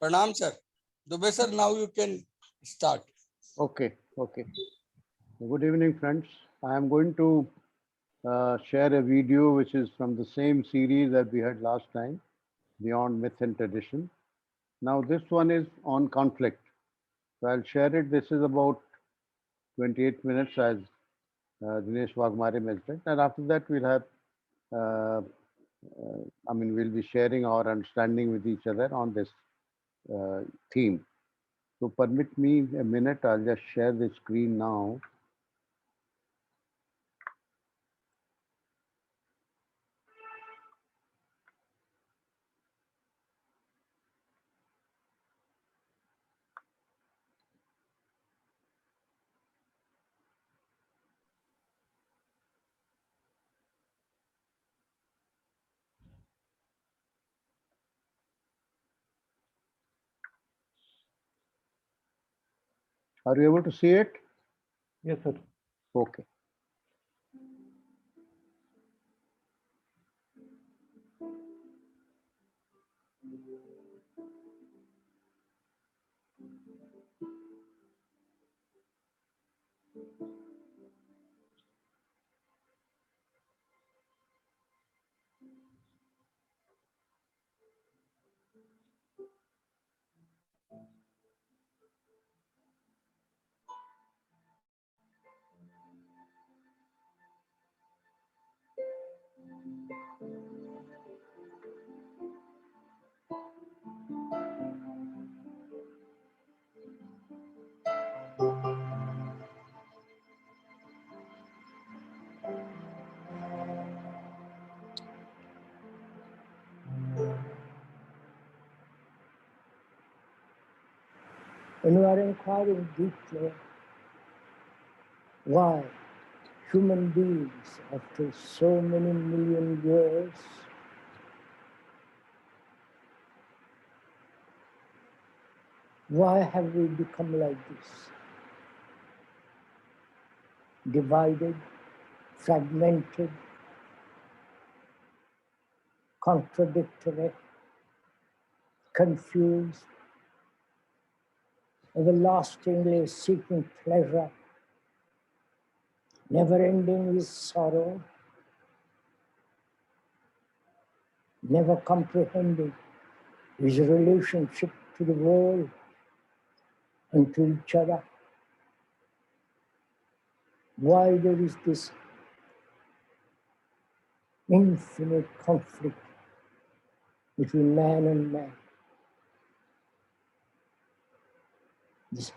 Pranam sir. Dubey sir, now you can start. Okay. Good evening, friends. I am going to share a video which is from the same series that we had last time, Beyond Myth and Tradition. Now, this one is on conflict. So I'll share it. This is about 28 minutes, as Dinesh Waghmare mentioned. And after that, we'll have, uh, we'll be sharing our understanding with each other on this theme. So permit me a minute. I'll just share the screen now. Are you able to see it? Yes, sir. Okay. When you are inquiring deeply why human beings, after so many million years, why have we become like this? Divided, fragmented, contradictory, confused, everlastingly seeking pleasure, never ending with sorrow, never comprehending his relationship to the world and to each other. Why there is this infinite conflict between man and man, this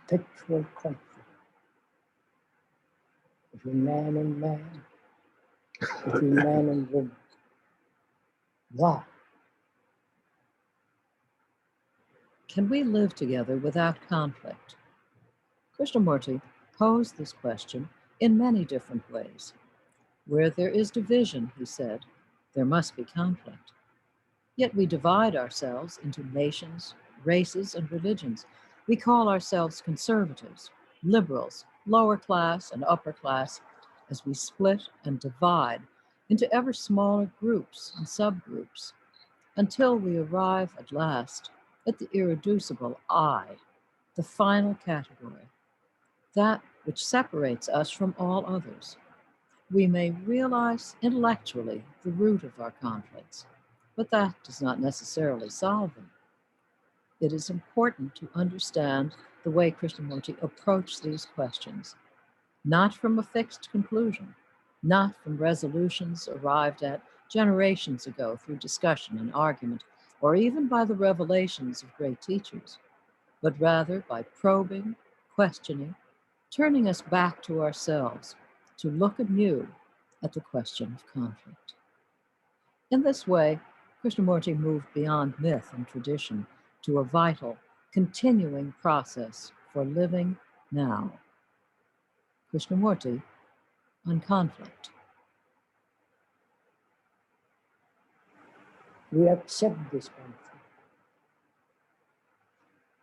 perpetual conflict between man and man, between man and woman. Why? Can we live together without conflict? Krishnamurti posed this question in many different ways. Where there is division, he said, there must be conflict. Yet we divide ourselves into nations, races, and religions. We call ourselves conservatives, liberals, lower class, and upper class, as we split and divide into ever smaller groups and subgroups, until we arrive at last at the irreducible I, the final category, that which separates us from all others. We may realize intellectually the root of our conflicts, but that does not necessarily solve them. It is important to understand the way Krishnamurti approached these questions, not from a fixed conclusion, not from resolutions arrived at generations ago through discussion and argument, or even by the revelations of great teachers, but rather by probing, questioning, turning us back to ourselves to look anew at the question of conflict. In this way, Krishnamurti moved beyond myth and tradition to a vital, continuing process for living now. Krishnamurti on conflict. We accept this conflict.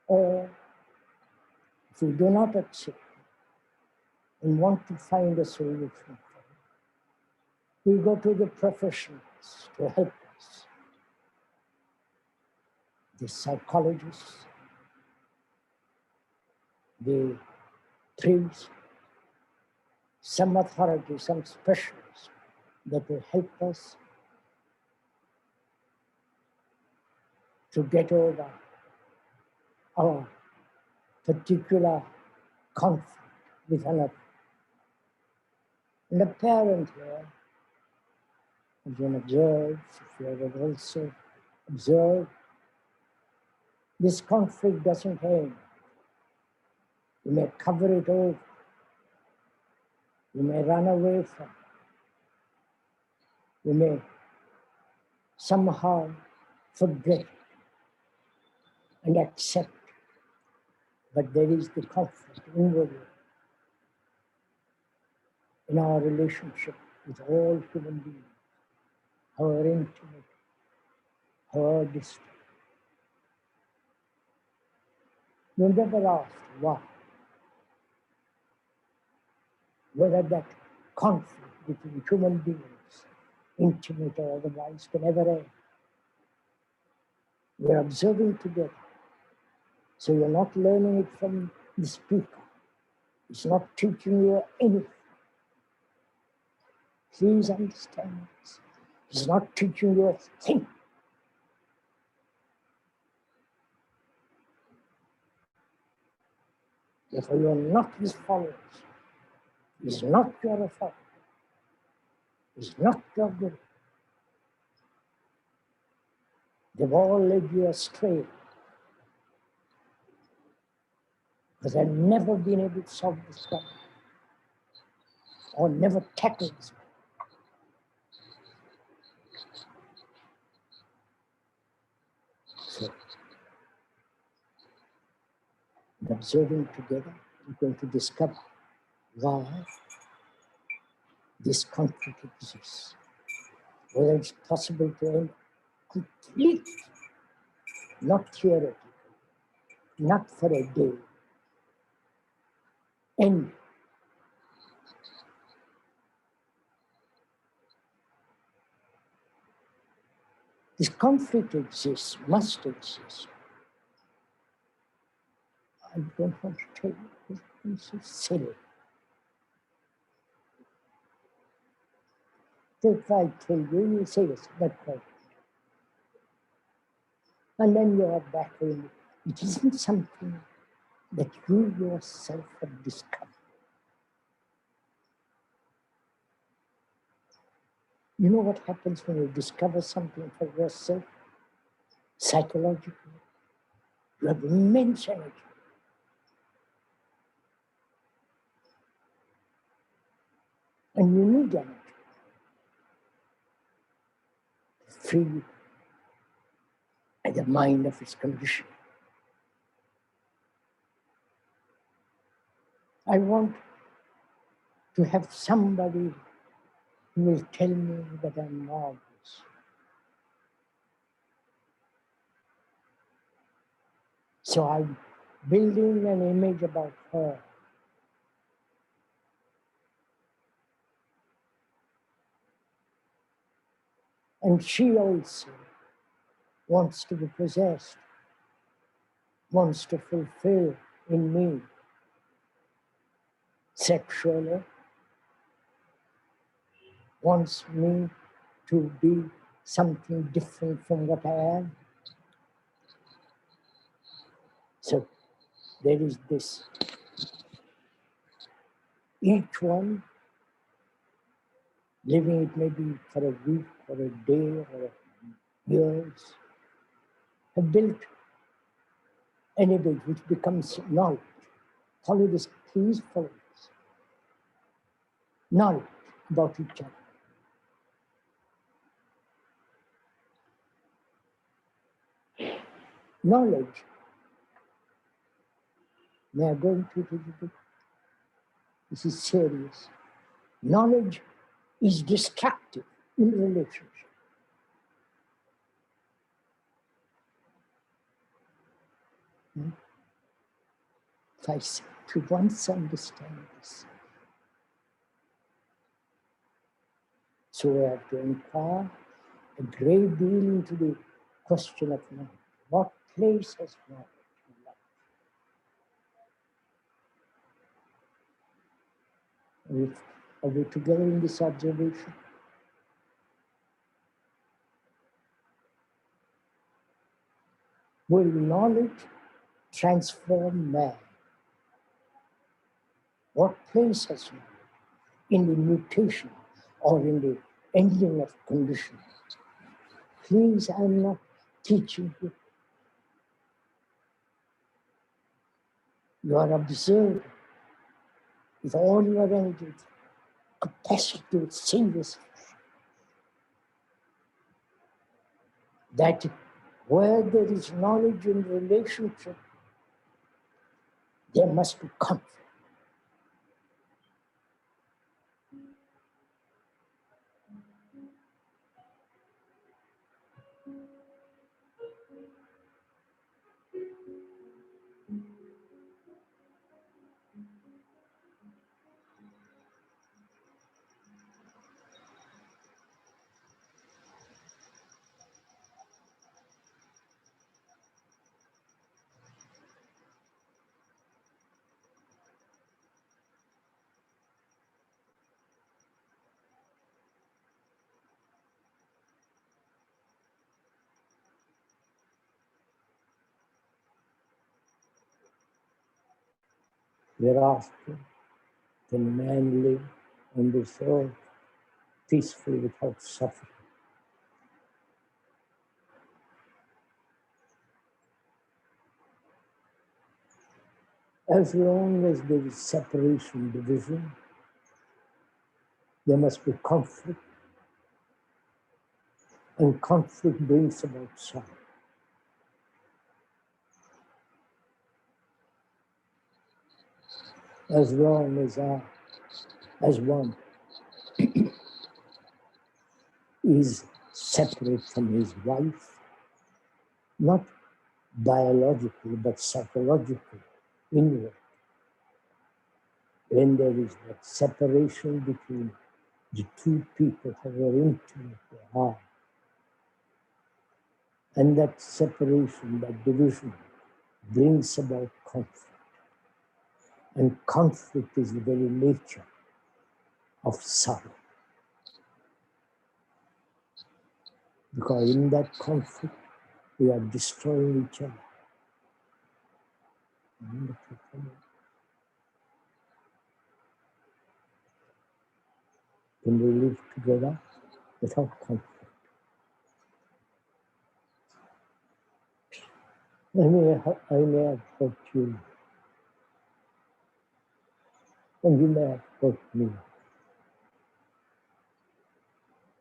Or if we do not accept it and want to find a solution for it, we go to the professionals to help us. the psychologists, the priests, some authorities, some specialists that will help us to get over our particular conflict with another. And apparently, as one observes, if you have also observed, this conflict doesn't end. You may cover it over. You may run away from it. You may somehow forget it and accept it. But there is the conflict inwardly in our relationship with all human beings, our intimate, our distant. You never asked why. Whether that conflict between human beings, intimate or otherwise, can ever end. We're observing together. So you're not learning it from the speaker. It's not teaching you anything. Please understand this. It's not teaching you a thing. Therefore, you are not his followers. He's not your authority. He's not your guru. They've all led you astray because they've never been able to solve this problem or never tackled this problem. So, in observing together, we're going to discover why this conflict exists, whether it's possible to end completely, not theoretically, not for a day, end. This conflict exists, must exist. I don't want to tell you, it's so silly. If I tell you, you say yes, that's right. And then you are back in. It isn't something that you yourself have discovered. You know what happens when you discover something for yourself? Psychologically, you have immense energy. And you need energy to free you and the mind of its condition. I want to have somebody who will tell me that I'm marvelous. So I'm building an image about her. And she also wants to be possessed, wants to fulfill in me sexually, wants me to be something different from what I am. So there is this. Each one living it maybe for a week or a day or years, have built an image which becomes knowledge. Follow this, please follow this. Knowledge about each other. Knowledge. May I go into it a little bit? This is serious. Knowledge is destructive in relationship. If I say to once understand this, so we have to inquire a great deal into the question of knowledge. What place has knowledge in life? Are we together in this observation? Will knowledge transform man? What place has knowledge in the mutation or in the ending of conditions? Please, I'm not teaching you. You are observing with all your energy, capacity to see this. That where there is knowledge in relationship, there must be conflict. Thereafter, can man live on this earth peacefully without suffering? As long as there is separation, division, there must be conflict, and conflict brings about suffering. As long as I, as one, is separate from his wife, not biologically, but psychologically, inward, when there is that separation between the two people who are intimate, they are, and that separation, that division, brings about conflict. And conflict is the very nature of sorrow. Because in that conflict, we are destroying each other. Can we live together without conflict? I may have hurt you, and you may have hurt me.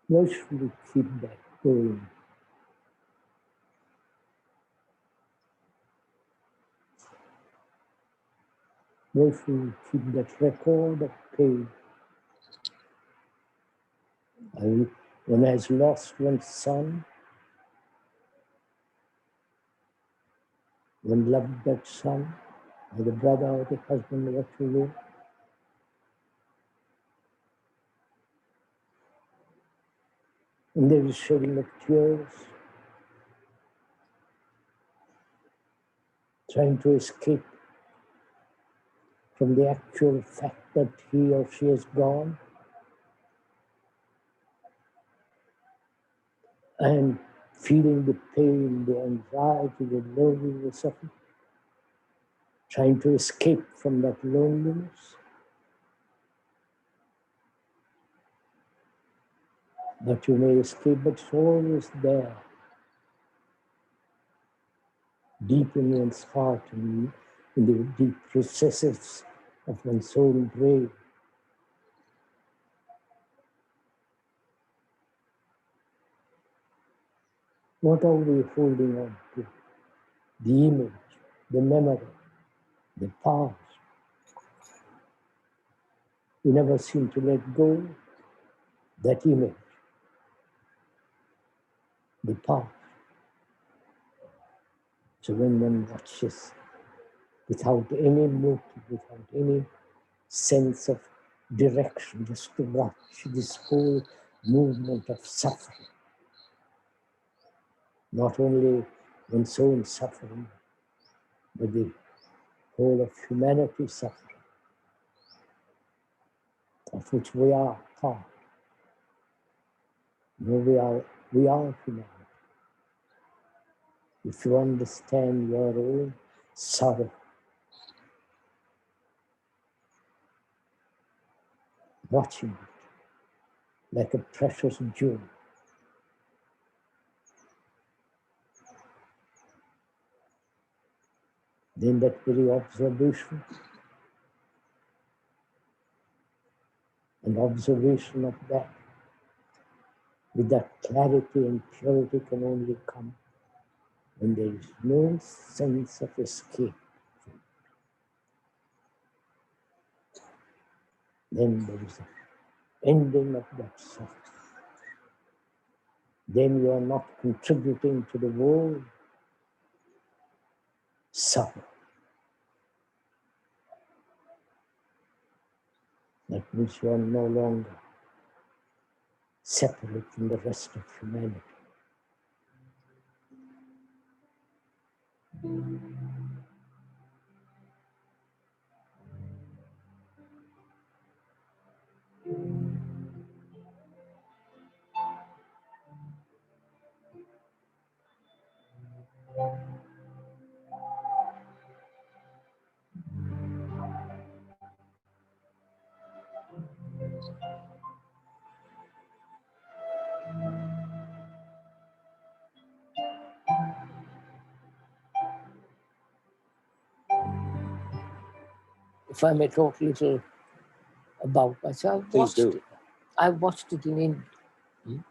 Why should we keep that going? Why should we keep that record of pain? One has lost one's son, one loved that son, or the brother or the husband, what you will. And there is shedding of tears, trying to escape from the actual fact that he or she has gone, and feeling the pain, the anxiety, the loneliness of it, trying to escape from that loneliness. But you may escape, but it's always there, deep in one's heart and in the deep recesses of one's soul brain. What are we holding on to? The image, the memory, the past. We never seem to let go that image, the past. So when one watches without any motive, without any sense of direction, just to watch this whole movement of suffering, not only and so in suffering, but the whole of humanity suffering, of which we are part. No, we are humanity. If you understand your own sorrow, watching it like a precious jewel, then that very observation, an observation of that, with that clarity and purity can only come when there is no sense of escape. Then there is an ending of that suffering. Then you are not contributing to the world sorrow. That means you are no longer separate from the rest of humanity. If I may talk a little about myself, I watched it in India.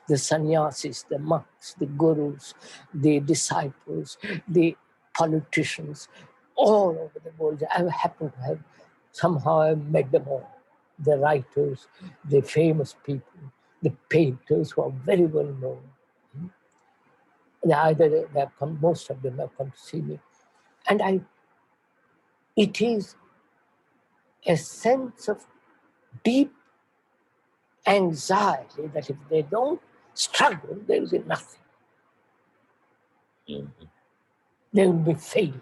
The sannyasis, the monks, the gurus, the disciples, the politicians, all over the world. I happen to have, somehow I met them all. The writers, the famous people, the painters who are very well known. And either they have come, most of them have come to see me. And it is a sense of deep anxiety that if they don't struggle, there will be nothing. There will be failures.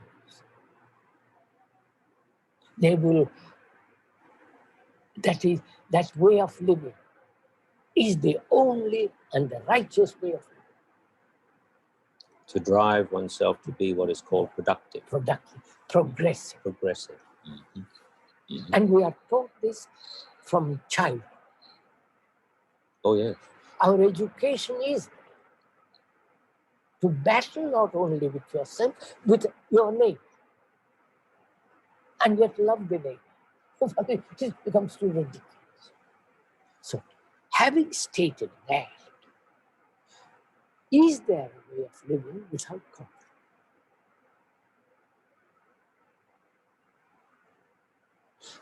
They will, that way of living is the only and the righteous way of living. To drive oneself to be what is called productive. Progressive. Mm-hmm. Mm-hmm. And we are taught this from childhood. Oh, yes. Our education is to battle not only with yourself, with your neighbor. And yet love the neighbor. It becomes too ridiculous. So, having stated that, is there a way of living without conflict?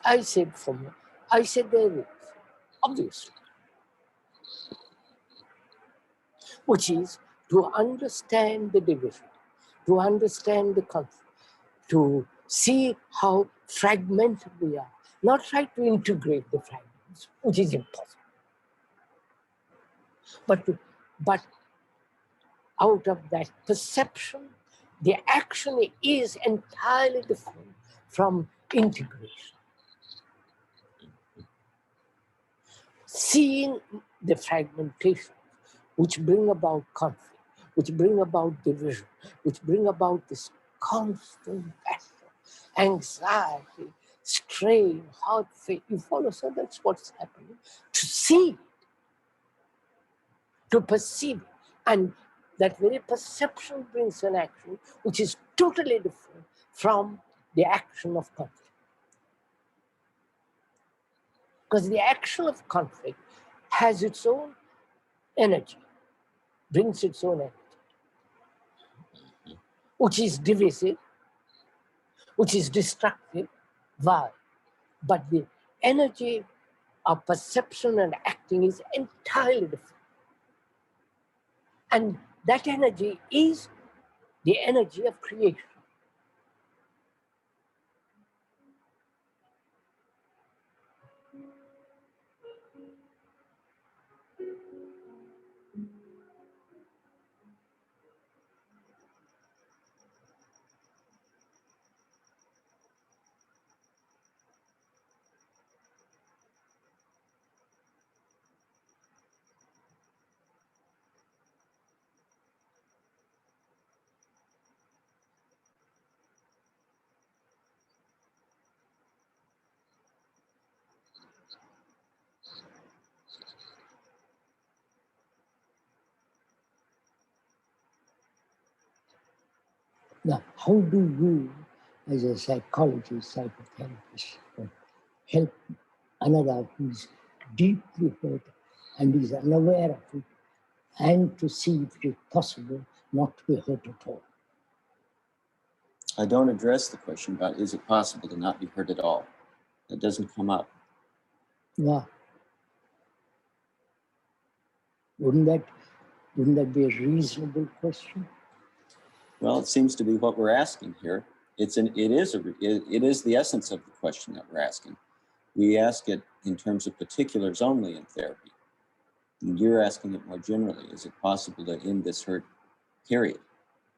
I said there is, obviously, which is to understand the division, to understand the conflict, to see how fragmented we are, not try to integrate the fragments, which is impossible, but out of that perception, the action is entirely different from integration. Seeing the fragmentation which bring about conflict, which bring about division, which bring about this constant battle, anxiety, strain, hard fate. You follow, so that's what's happening. To see it, to perceive it, and that very perception brings an action which is totally different from the action of conflict. Because the action of conflict has its own energy, brings its own energy, which is divisive, which is destructive, violent. But the energy of perception and acting is entirely different. And that energy is the energy of creation. Now, how do you, as a psychologist, psychotherapist, help another who is deeply hurt and is unaware of it, and to see if it is possible not to be hurt at all? I don't address the question about is it possible to not be hurt at all. That doesn't come up. Now, wouldn't that be a reasonable question? Well, it seems to be what we're asking here. It is the essence of the question that we're asking. We ask it in terms of particulars only in therapy. And you're asking it more generally. Is it possible to end this hurt, period,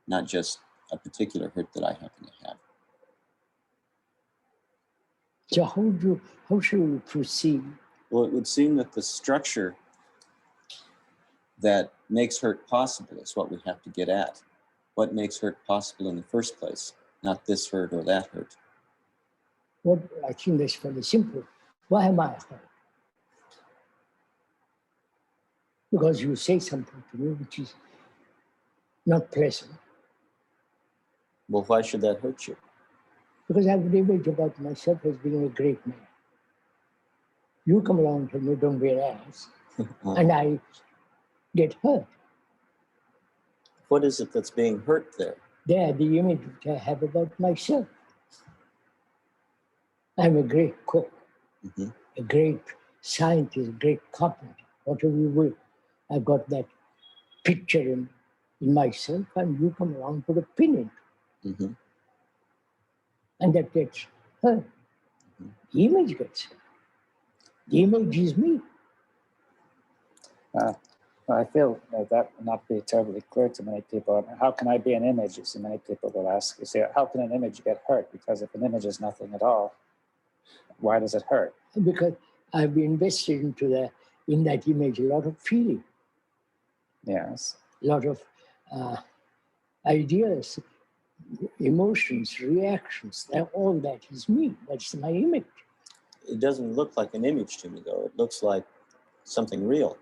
not just a particular hurt that I happen to have? So how should we proceed? Well, it would seem that the structure that makes hurt possible is what we have to get at. What makes hurt possible in the first place, not this hurt or that hurt. What I think that's fairly simple. Why am I hurt? Because you say something to me which is not pleasant. Well, why should that hurt you? Because I have an image about myself as being a great man. You come along and tell me, don't be an ass, and I get hurt. What is it that's being hurt there? There, the image which I have about myself. I'm a great cook, a great scientist, a great carpenter, whatever you will. I've got that picture in myself, and you come along and put a pin in it. And that gets hurt. The image gets hurt. The image is me. I feel that will not be terribly clear to many people. How can I be an image? You see, many people will ask, you say, how can an image get hurt? Because if an image is nothing at all, why does it hurt? Because I've invested in that image a lot of feeling. Yes. A lot of ideas, emotions, reactions. All that is me. That's my image. It doesn't look like an image to me, though. It looks like something real.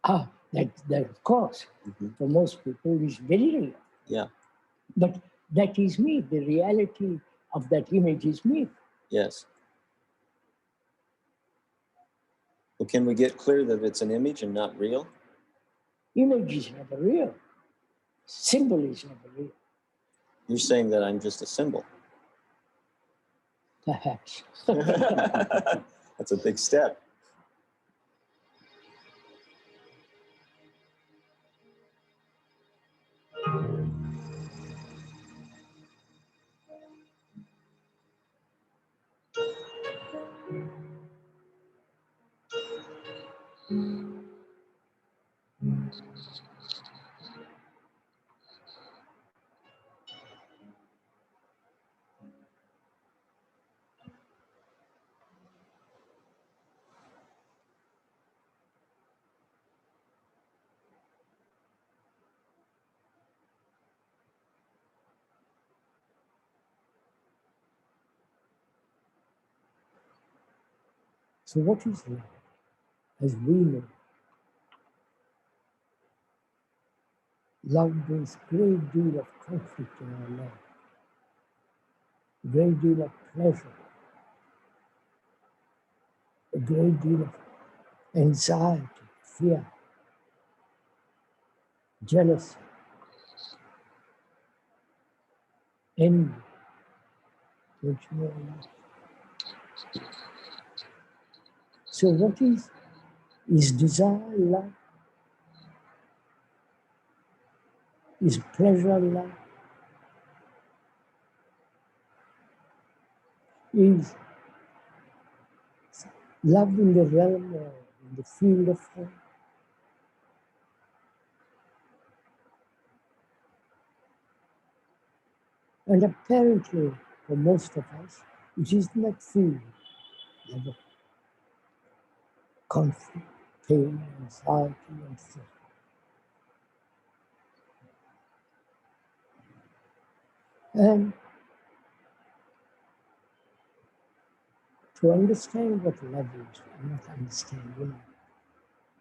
That of course, for most people is very real. Yeah. But that is me. The reality of that image is me. Yes. Well, can we get clear that it's an image and not real? Image is never real. Symbol is never real. You're saying that I'm just a symbol. Perhaps. That's a big step. So what is love? As we know, love brings a great deal of conflict in our life, a great deal of pleasure, a great deal of anxiety, fear, jealousy, envy. Don't you know that? So what is desire love? Is pleasure love? Is love in the realm or in the field of form? And apparently, for most of us, it is in that field of conflict, pain, anxiety, and fear. And to understand what love is, and not understand,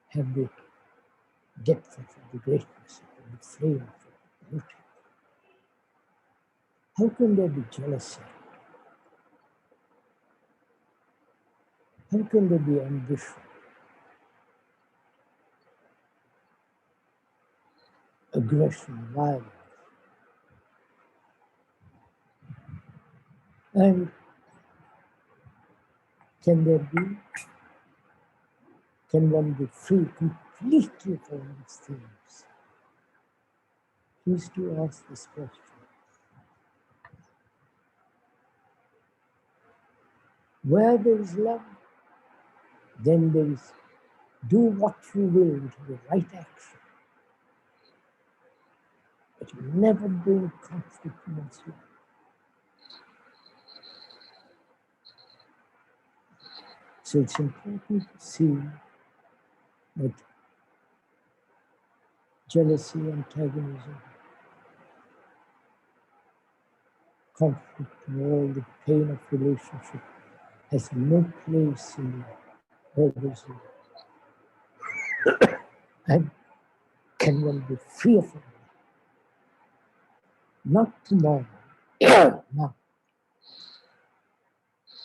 have the depth of it, the greatness of it, the flame of it, the beauty. How can there be jealousy? How can there be ambition, aggression, violence? And can one be free completely from these things? Please do ask this question. Where there is love, then there is do what you will into the right action. But you never bring conflict towards love. So it's important to see that jealousy, antagonism, conflict, and all the pain of relationship has no place in the Buddha's life. And can one be free of it? Not tomorrow, now.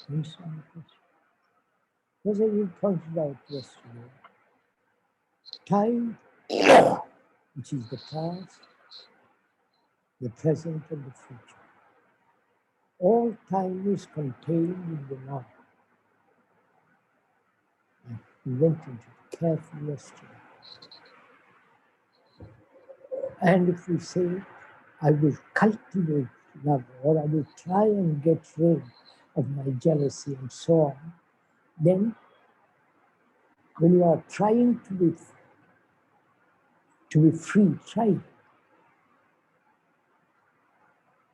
Understand the question? As you pointed out yesterday, time, which is the past, the present, and the future. All time is contained in the now. And we went into it carefully yesterday. And if we say, I will cultivate love, or I will try and get rid of my jealousy and so on, then when you are trying to be free, try,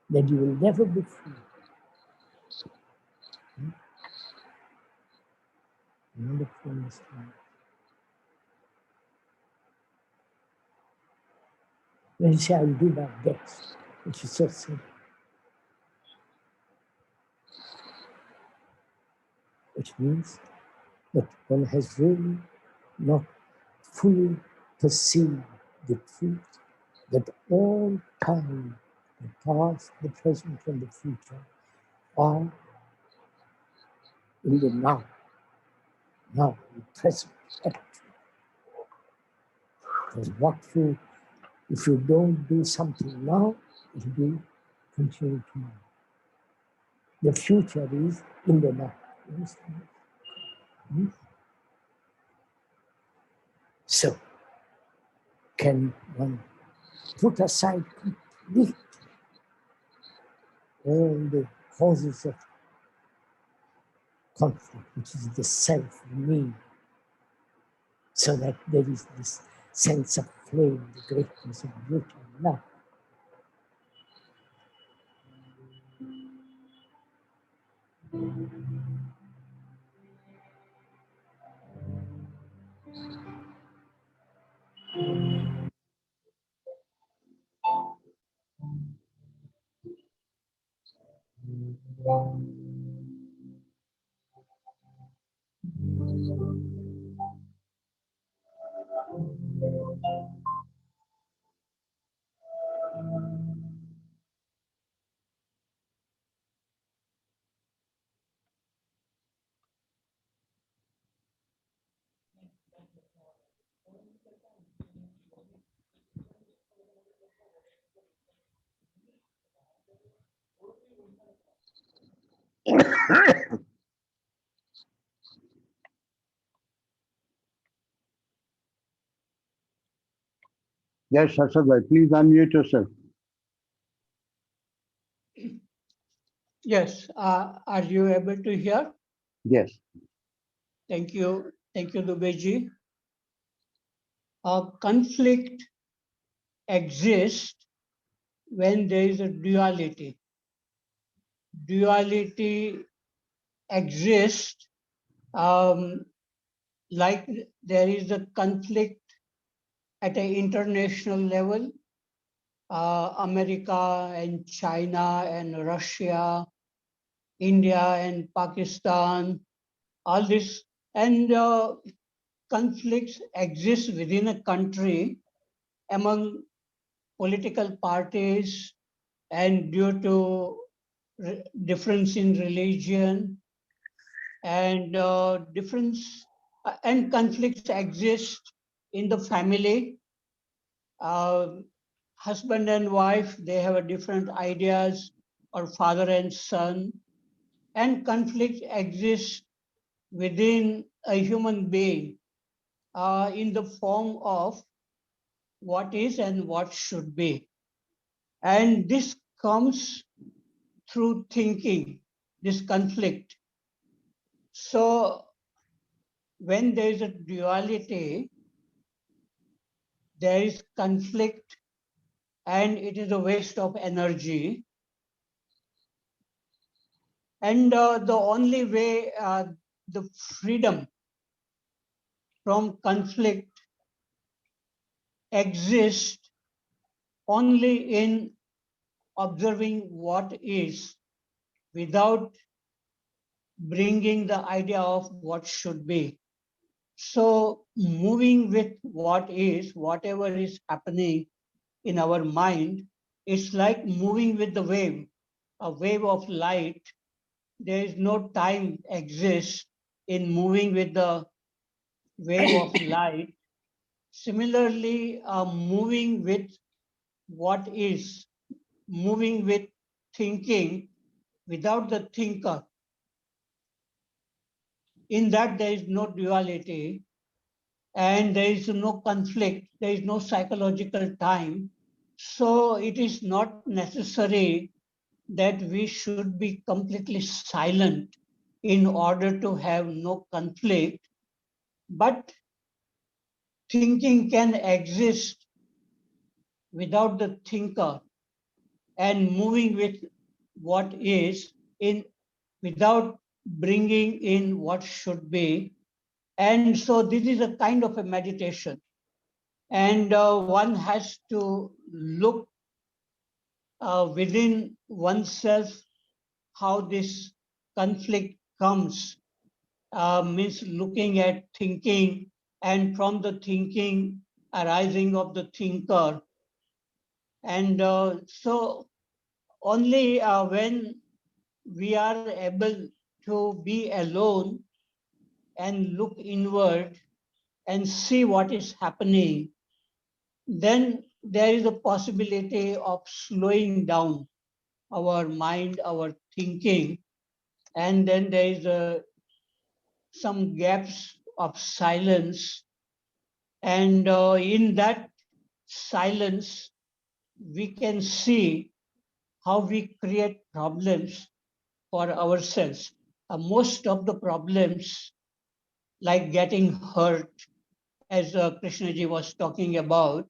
then you will never be free. Wonderful understanding. When you say, I will do my best, which is so simple. Which means that one has really not fully perceived the truth that all time, the past, the present, and the future, are in the now, the present, attitude. Because if you don't do something now, it will be continuing tomorrow. The future is in the now. Understand? So, can one put aside completely all the causes of conflict, which is the self, me, so that there is this sense of flame, the greatness of beauty and love. Yes, Harshad bhai, please unmute yourself. Yes, are you able to hear? Yes. Thank you, Dubeyji. Conflict exists when there is a duality. Duality exists like there is a conflict at an international level, America and China and Russia, India and Pakistan, all this. And conflicts exist within a country among political parties, and due to difference in religion and difference and conflicts exist in the family. Husband and wife, they have a different ideas, or father and son, and conflict exists within a human being in the form of what is and what should be. And this comes through thinking, this conflict. So when there is a duality, there is conflict, and it is a waste of energy. And the only way the freedom from conflict exists only in observing what is without bringing the idea of what should be. So moving with what is, whatever is happening in our mind, it's like moving with the wave, a wave of light. There is no time exists in moving with the wave of light. Similarly, moving with what is, moving with thinking without the thinker. In that, there is no duality and there is no conflict, there is no psychological time. So it is not necessary that we should be completely silent in order to have no conflict, but thinking can exist without the thinker and moving with what is in without bringing in what should be. And so this is a kind of a meditation. And one has to look within oneself how this conflict comes, means looking at thinking, and from the thinking arising of the thinker. And so only when we are able to be alone and look inward and see what is happening, then there is a possibility of slowing down our mind, our thinking, and then there is some gaps of silence. And in that silence, we can see how we create problems for ourselves. Most of the problems, like getting hurt, as Krishnaji was talking about,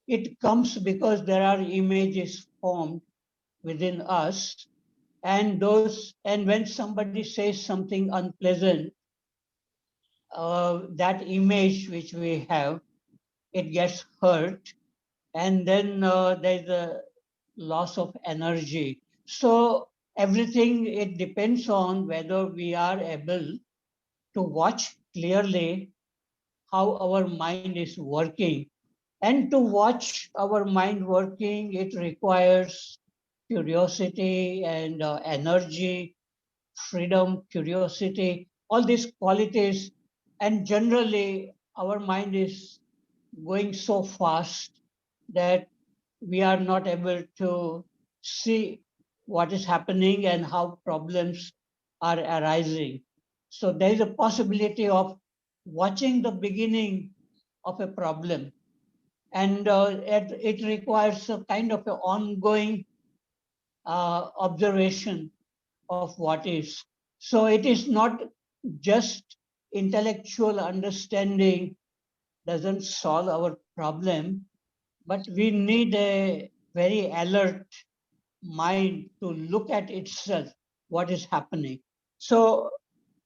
it comes because there are images formed within us, and when somebody says something unpleasant, that image which we have, it gets hurt, and then there's a loss of energy. So everything, it depends on whether we are able to watch clearly how our mind is working. And to watch our mind working, it requires curiosity and energy, freedom, curiosity, all these qualities. And generally, our mind is going so fast that we are not able to see what is happening and how problems are arising. So there is a possibility of watching the beginning of a problem, and it requires a kind of an ongoing observation of what is. So it is not just intellectual understanding doesn't solve our problem, but we need a very alert mind to look at itself, what is happening. So,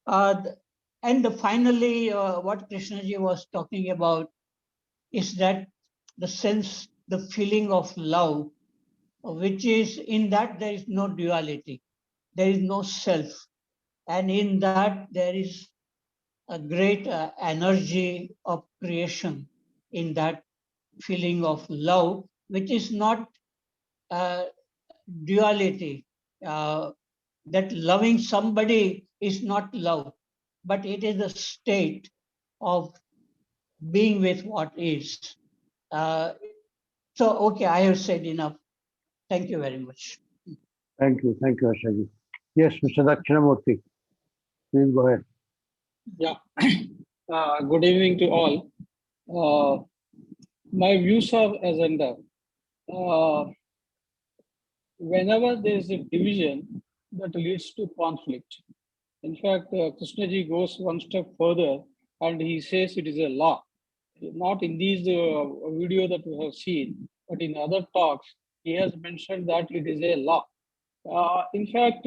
and finally, what Krishnaji was talking about is that the sense, the feeling of love, which is in that there is no duality, there is no self. And in that there is a great energy of creation in that feeling of love, which is not duality, that loving somebody is not love, but it is a state of being with what is. So, okay, I have said enough. Thank you very much. Thank you, Harshad. Yes, Mr. Dakshina Murthy, please go ahead. Yeah. Good evening to all. My views are as under. Whenever there is a division, that leads to conflict. In fact, Krishnaji goes one step further and he says it is a law. Not in these video that we have seen, but in other talks, he has mentioned that it is a law. In fact,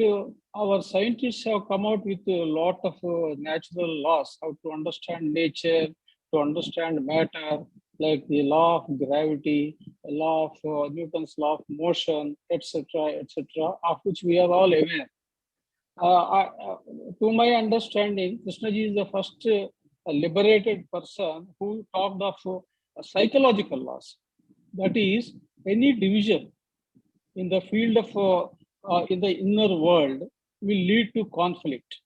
our scientists have come out with a lot of natural laws, how to understand nature, to understand matter, like the law of gravity, the law of Newton's law of motion, etc., of which we are all aware. To my understanding, Krishnaji is the first liberated person who talked of psychological laws. That is, any division in the field of in the inner world will lead to conflict.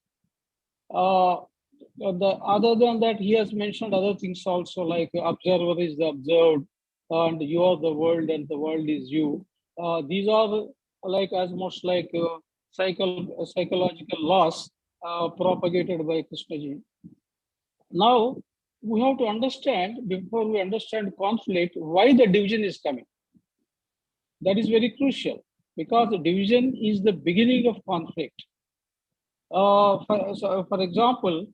Other than that, he has mentioned other things also, like observer is the observed, and you are the world, and the world is you. These are like as much like psychological laws propagated by Krishnaji. Now we have to understand, before we understand conflict, why the division is coming. That is very crucial, because the division is the beginning of conflict. For example,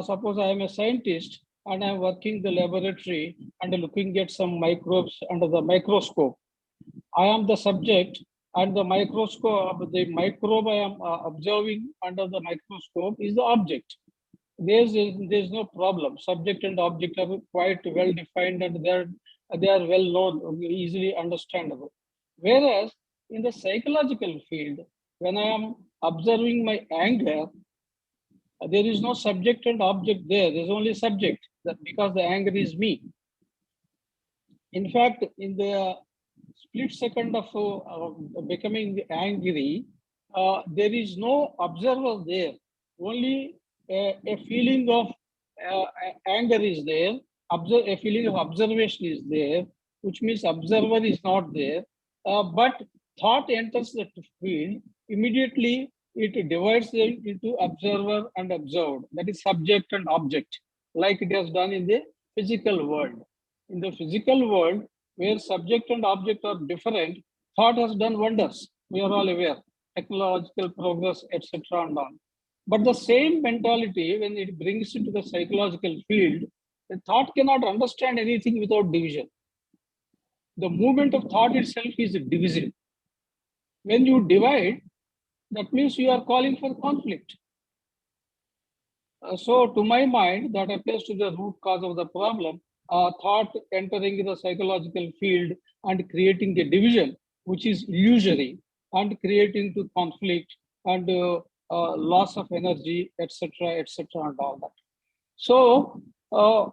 suppose I am a scientist and I am working in the laboratory and looking at some microbes under the microscope. I am the subject, and the microscope, the microbe I am observing under the microscope is the object. There's no problem. Subject and object are quite well defined, and they are well known, easily understandable. Whereas in the psychological field, when I am observing my anger, there is no subject and object there. There's only subject, because the anger is me. In fact, in the split second of becoming angry, there is no observer there. Only a feeling of anger is there. A feeling of observation is there, which means observer is not there. But thought enters the field, immediately it divides them into observer and observed. That is subject and object, like it has done in the physical world. In the physical world, where subject and object are different, thought has done wonders. We are all aware, technological progress, etc. and on. But the same mentality, when it brings into the psychological field, the thought cannot understand anything without division. The movement of thought itself is divisive. When you divide, that means you are calling for conflict. So to my mind, that appears to be the root cause of the problem. Thought entering the psychological field and creating a division, which is illusory, and creating to conflict and loss of energy, etc., and all that. So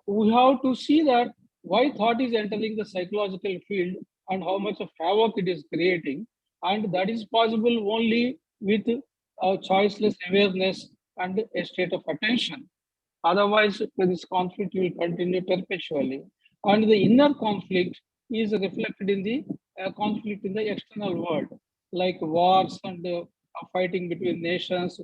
we have to see that why thought is entering the psychological field and how much of havoc it is creating, and that is possible only with choiceless awareness and a state of attention. Otherwise, this conflict will continue perpetually. And the inner conflict is reflected in the conflict in the external world, like wars and fighting between nations,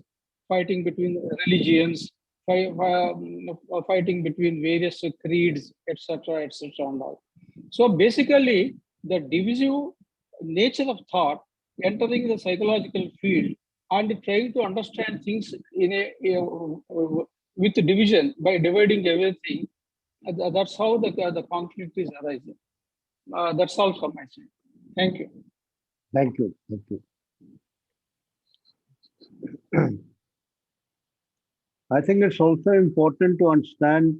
fighting between religions, fighting between various creeds, etc., and all. So basically, the divisive nature of thought entering the psychological field and trying to understand things in with division, by dividing everything, that's how the conflict is arising. That's all from my side. Thank you. Thank you. I think it's also important to understand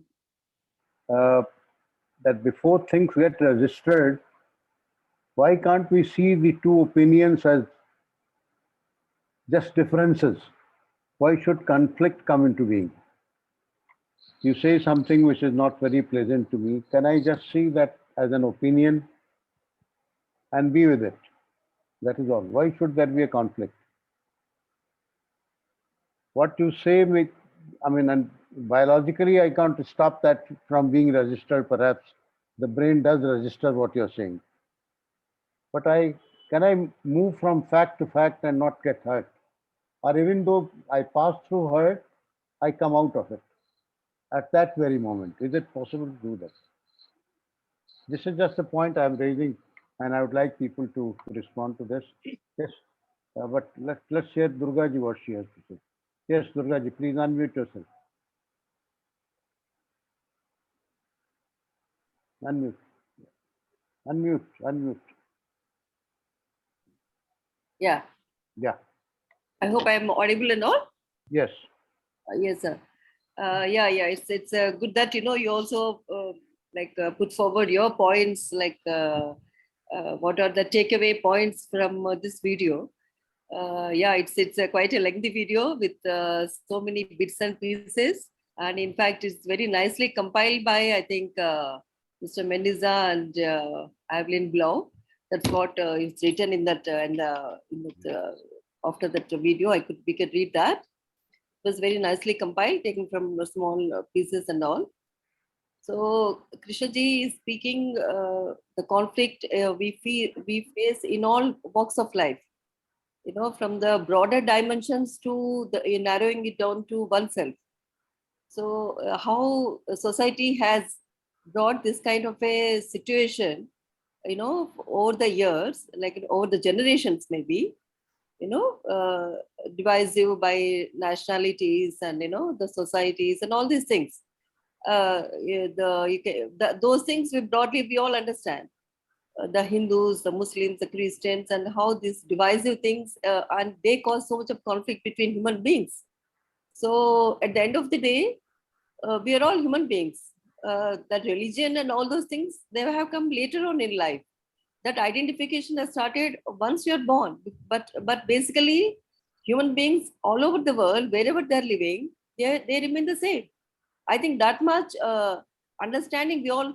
that before things get registered, why can't we see the two opinions as just differences? Why should conflict come into being? You say something which is not very pleasant to me. Can I just see that as an opinion and be with it? That is all. Why should there be a conflict? What you say, and biologically, I can't stop that from being registered. Perhaps the brain does register what you're saying. But can I move from fact to fact and not get hurt? Or even though I pass through hurt, I come out of it at that very moment. Is it possible to do that? This is just a point I'm raising, and I would like people to respond to this. Yes, but let's hear Durga ji what she has to say. Yes, Durga ji, please unmute yourself. Unmute. Unmute. Yeah, Yeah. I hope I'm audible and all. Yes. Yes, sir. Yeah. It's good that you also put forward your points. What are the takeaway points from this video? Yeah, it's quite a lengthy video with so many bits and pieces, and in fact, it's very nicely compiled by I think Mr. Mendiza and Evelyn Blau. That's what is written in that after that video. We could read that. It was very nicely compiled, taken from small pieces and all. So Krishna ji is speaking the conflict we face in all walks of life. From the broader dimensions to the narrowing it down to oneself. So how society has brought this kind of a situation, over the years, like over the generations maybe, divisive by nationalities and, the societies and all these things. Those things we all understand. The Hindus, the Muslims, the Christians, and how these divisive things, and they cause so much of conflict between human beings. So at the end of the day, we are all human beings. That religion and all those things, they have come later on in life. That identification has started once you're born. But basically, human beings all over the world, wherever they're living, they remain the same. I think that much understanding we all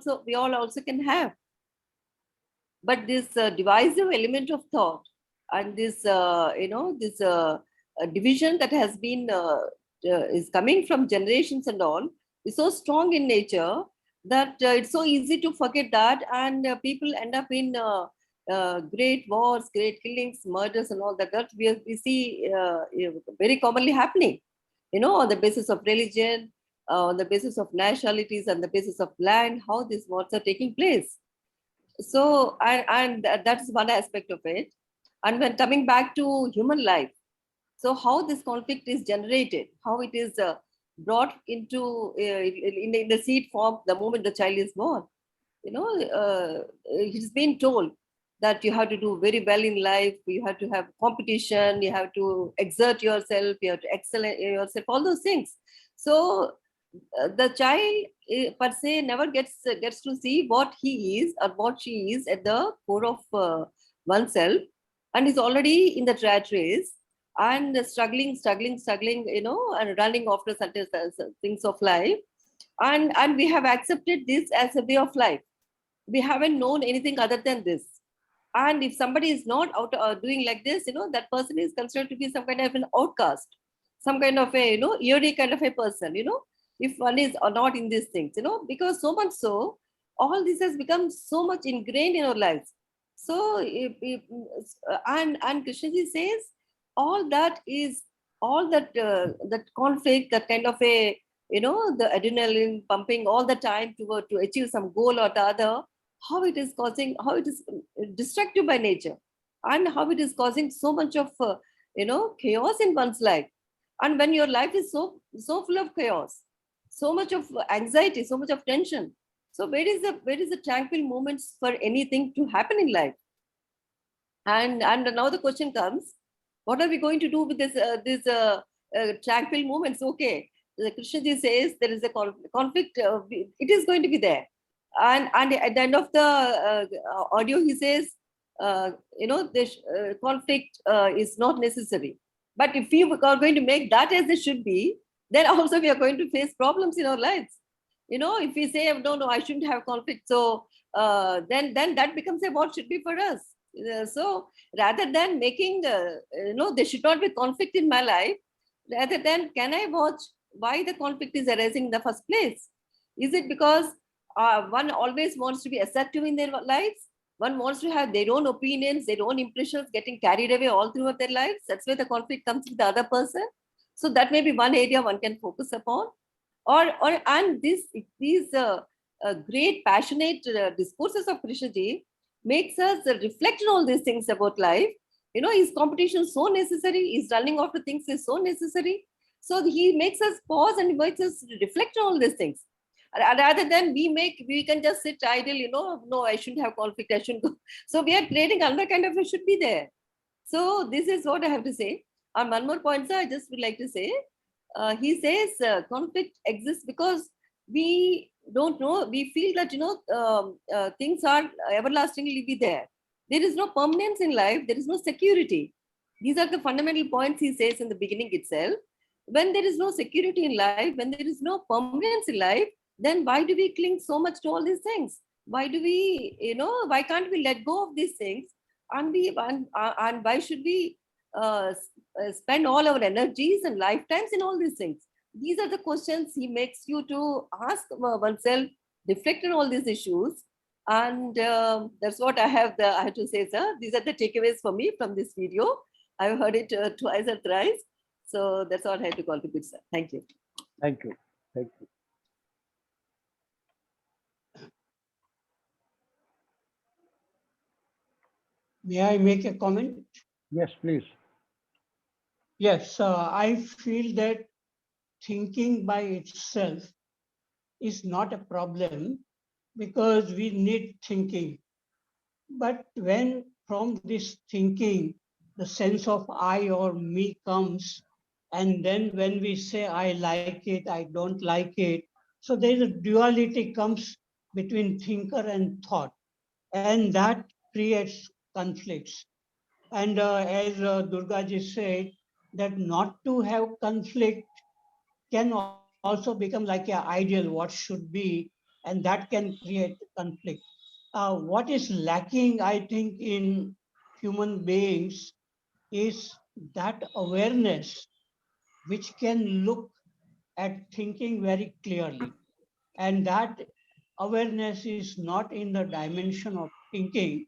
also can have. But this divisive element of thought and this division that has been is coming from generations and all is so strong in nature that it's so easy to forget that, and people end up in great wars, great killings, murders and all that we see very commonly happening, on the basis of religion, on the basis of nationalities, and the basis of land, how these wars are taking place. So, and that's one aspect of it. And when coming back to human life, so how this conflict is generated, how it is brought into in the seed form the moment the child is born. He's been told that you have to do very well in life, you have to have competition, you have to exert yourself, you have to excel yourself, all those things. So the child per se never gets to see what he is or what she is at the core of oneself, and is already in the rat race and struggling, and running after certain things of life, and we have accepted this as a way of life. We haven't known anything other than this. And if somebody is not out doing like this, that person is considered to be some kind of an outcast, some kind of a eerie kind of a person, if one is or not in these things, because so much so, all this has become so much ingrained in our lives. So, and Krishnaji says, all that conflict, that kind of a, the adrenaline pumping all the time to achieve some goal or the other, how it is destructive by nature, and how it is causing so much of, chaos in one's life. And when your life is so full of chaos, so much of anxiety, so much of tension, so where is the tranquil moments for anything to happen in life? And now the question comes, what are we going to do with this tranquil moments? Okay, the Krishnaji says there is a conflict, it is going to be there. And at the end of the audio, he says, this conflict is not necessary. But if we are going to make that as it should be, then also we are going to face problems in our lives. If we say, no, I shouldn't have conflict, so then that becomes what should be for us. So rather than making, there should not be conflict in my life, rather than can I watch why the conflict is arising in the first place? Is it because one always wants to be assertive in their lives? One wants to have their own opinions, their own impressions getting carried away all throughout their lives. That's where the conflict comes with the other person. So that may be one area one can focus upon. And these great passionate discourses of Krishnaji makes us reflect on all these things about life. Is competition so necessary? Is running after things is so necessary? So he makes us pause and makes us reflect on all these things. Rather than we can just sit idle, no, I shouldn't have conflict, I shouldn't go. So we are creating another kind of, it should be there. So this is what I have to say. On one more point, sir, I just would like to say, he says conflict exists because we don't know, we feel that, things are everlastingly be there. There is no permanence in life, there is no security. These are the fundamental points he says in the beginning itself. When there is no security in life, when there is no permanence in life, then why do we cling so much to all these things? Why do we, why can't we let go of these things? And why should we spend all our energies and lifetimes in all these things? These are the questions he makes you to ask oneself, reflect on all these issues. And that's what I have to say, sir. These are the takeaways for me from this video. I've heard it twice or thrice. So that's all I had to contribute, sir. Thank you. Thank you. Thank you. May I make a comment? Yes, please. Yes, I feel that thinking by itself is not a problem because we need thinking. But when from this thinking, the sense of I or me comes, and then when we say I like it, I don't like it, so there is a duality comes between thinker and thought, and that creates conflicts. And as Durga ji said, that not to have conflict can also become like an ideal, what should be, and that can create conflict. What is lacking, I think, in human beings is that awareness which can look at thinking very clearly. And that awareness is not in the dimension of thinking.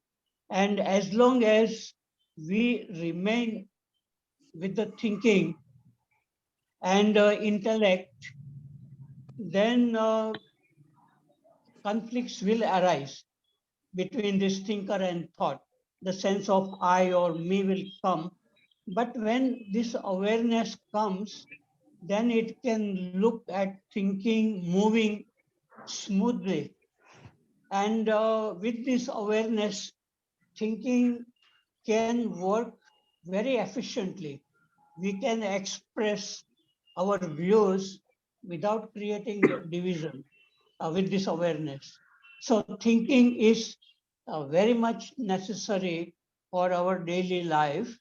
And as long as we remain with the thinking and intellect, then conflicts will arise between this thinker and thought. The sense of I or me will come. But when this awareness comes, then it can look at thinking moving smoothly. And with this awareness, thinking can work very efficiently. We can express our views without creating division with this awareness. So thinking is very much necessary for our daily life,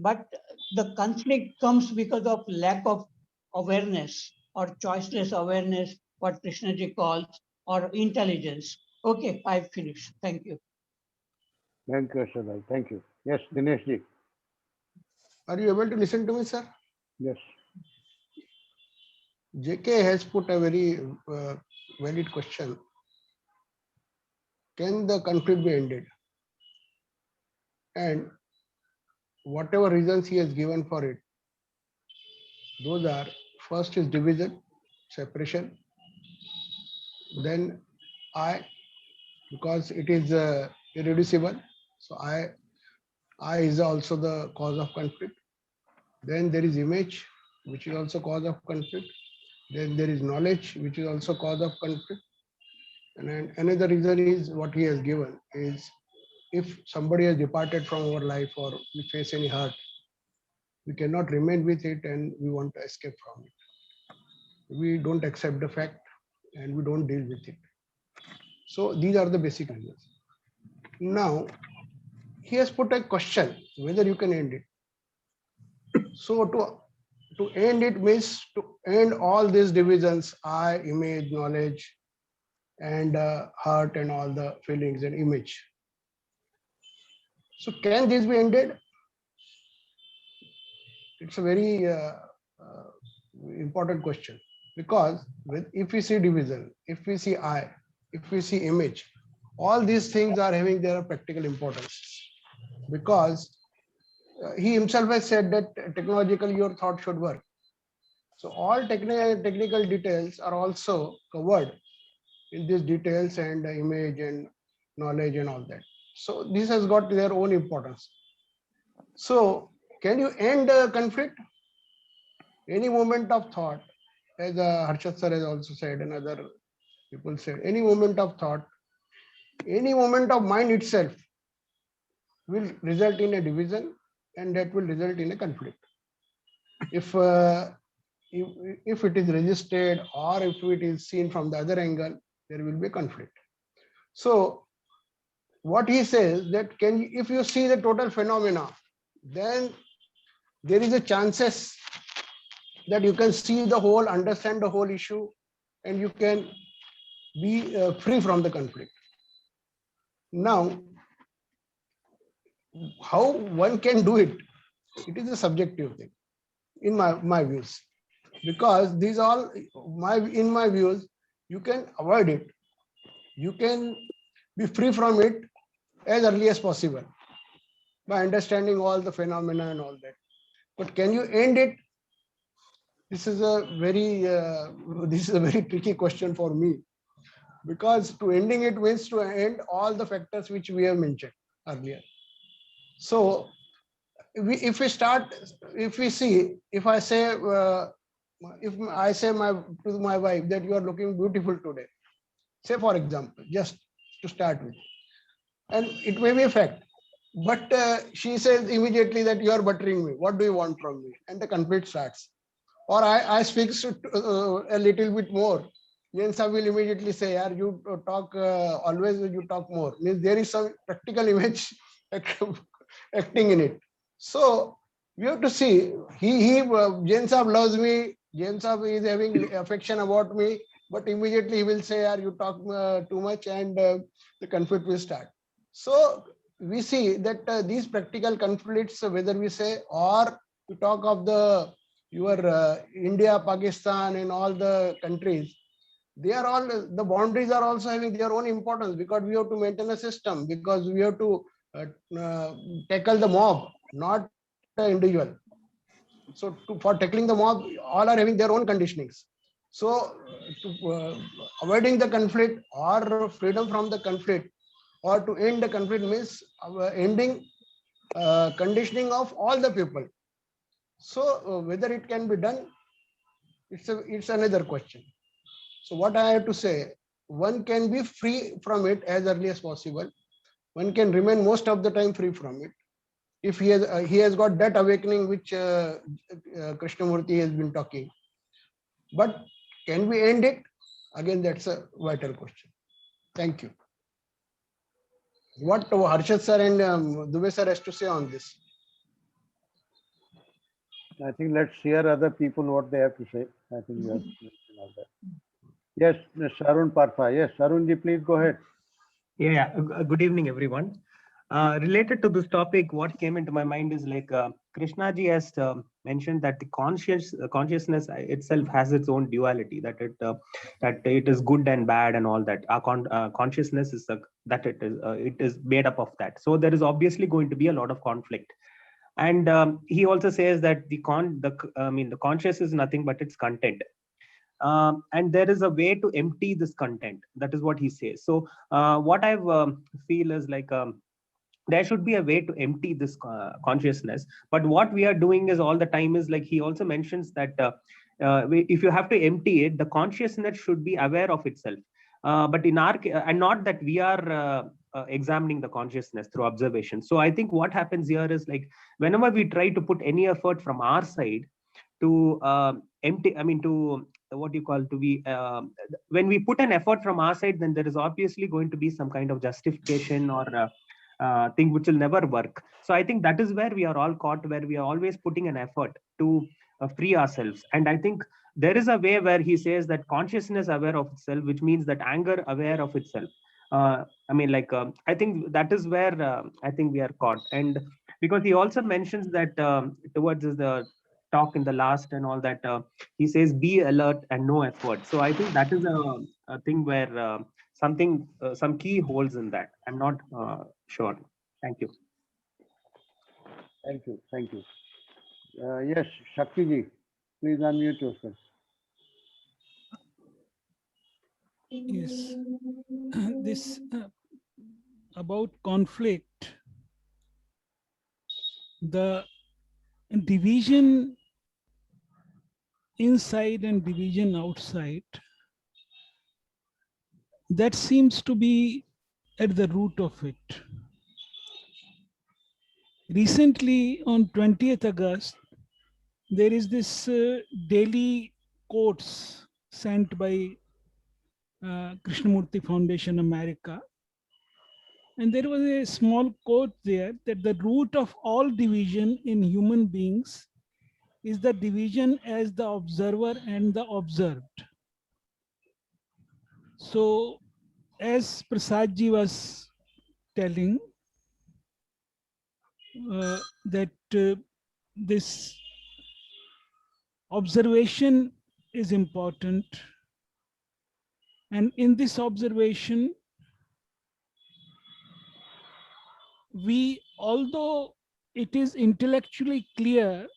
but the conflict comes because of lack of awareness or choiceless awareness, what Krishnaji calls, or intelligence. Okay, I've finished. Thank you. Thank you, Harshad. Thank you. Yes, Dinesh ji. Are you able to listen to me, sir? Yes. JK has put a very valid question. Can the conflict be ended? And whatever reasons he has given for it, those are, first is division, separation, then I, because it is irreducible, so I is also the cause of conflict. Then there is image, which is also cause of conflict. Then there is knowledge, which is also cause of conflict. And then another reason is what he has given is, if somebody has departed from our life or we face any hurt, we cannot remain with it and we want to escape from it. We don't accept the fact and we don't deal with it. So these are the basic reasons. Now, he has put a question whether you can end it. So to end it means to end all these divisions, I, image, knowledge, and heart and all the feelings and image. So can this be ended? It's a very important question, because if we see division, if we see I, if we see image, all these things are having their practical importance, because he himself has said that technologically your thought should work. So all technical details are also covered in these details and image and knowledge and all that. So this has got their own importance. So can you end a conflict? Any moment of thought, as Harshad sir has also said and other people said, any moment of thought, any moment of mind itself will result in a division, and that will result in a conflict. If it is resisted or if it is seen from the other angle, there will be a conflict. So what he says that if you see the total phenomena, then there is a chances that you can see the whole, understand the whole issue, and you can be free from the conflict. Now, how one can do it? It is a subjective thing, in my views, because these all in my views, you can avoid it. You can be free from it as early as possible by understanding all the phenomena and all that. But can you end it? This is a very tricky question for me, because to ending it means to end all the factors which we have mentioned earlier. So if I say to my wife that you are looking beautiful today, say for example, just to start with, and it may be a fact, but she says immediately that you are buttering me. What do you want from me? And the conflict starts. Or I speak a little bit more. Yensa will immediately say, "Yaar, you talk always. You talk more." Means there is some practical image acting in it. So we have to see. Yensa loves me. Yensa is having affection about me, but immediately he will say, "Yaar, you talk too much," and the conflict will start. So we see that these practical conflicts, whether we say or we talk of your India, Pakistan, and all the countries, they are all, the boundaries are also having their own importance, because we have to maintain a system, because we have to tackle the mob, not the individual. So for tackling the mob, all are having their own conditionings. So avoiding the conflict or freedom from the conflict, or to end the conflict, means ending conditioning of all the people. So whether it can be done, it's another question. So what I have to say, one can be free from it as early as possible. One can remain most of the time free from it, if he has got that awakening which Krishnamurti has been talking. But can we end it? Again, that's a vital question. Thank you. What Harshad sir and Dubey sir has to say on this? I think let's hear other people what they have to say. I think you have mentioned all that. Yes, Mr. Arun Partha. Yes, Arunji, please go ahead. Yeah, good evening, everyone. Related to this topic, what came into my mind is like Krishna ji has mentioned that the consciousness itself has its own duality, that it is good and bad and all that. Our consciousness is it is made up of that. So there is obviously going to be a lot of conflict. And he also says that the conscious is nothing but its content. And there is a way to empty this content. That is what he says. So what I feel is like there should be a way to empty this consciousness. But what we are doing is all the time is like, he also mentions that if you have to empty it, the consciousness should be aware of itself. But in our and not that we are examining the consciousness through observation. So I think what happens here is like, whenever we try to put any effort from our side to empty, to what you call to be, when we put an effort from our side, then there is obviously going to be some kind of justification or thing which will never work. So I think that is where we are all caught, where we are always putting an effort to free ourselves. And I think there is a way where he says that consciousness aware of itself, which means that anger aware of itself. I mean, like, I think that is where I think we are caught. And because he also mentions that towards the talk in the last and all that, he says, be alert and no effort. So I think that is a thing where something, some key holes in that. I'm not sure. Thank you. Thank you. Thank you. Yes, Shakti ji, please unmute yourself. Yes, this about conflict, the division inside and division outside, that seems to be at the root of it. Recently, on 20th August, there is this daily quotes sent by Krishnamurthy Foundation America. And there was a small quote there that the root of all division in human beings is the division as the observer and the observed. So, as Prasad ji was telling, that this observation is important, and in this observation, we, although it is intellectually clear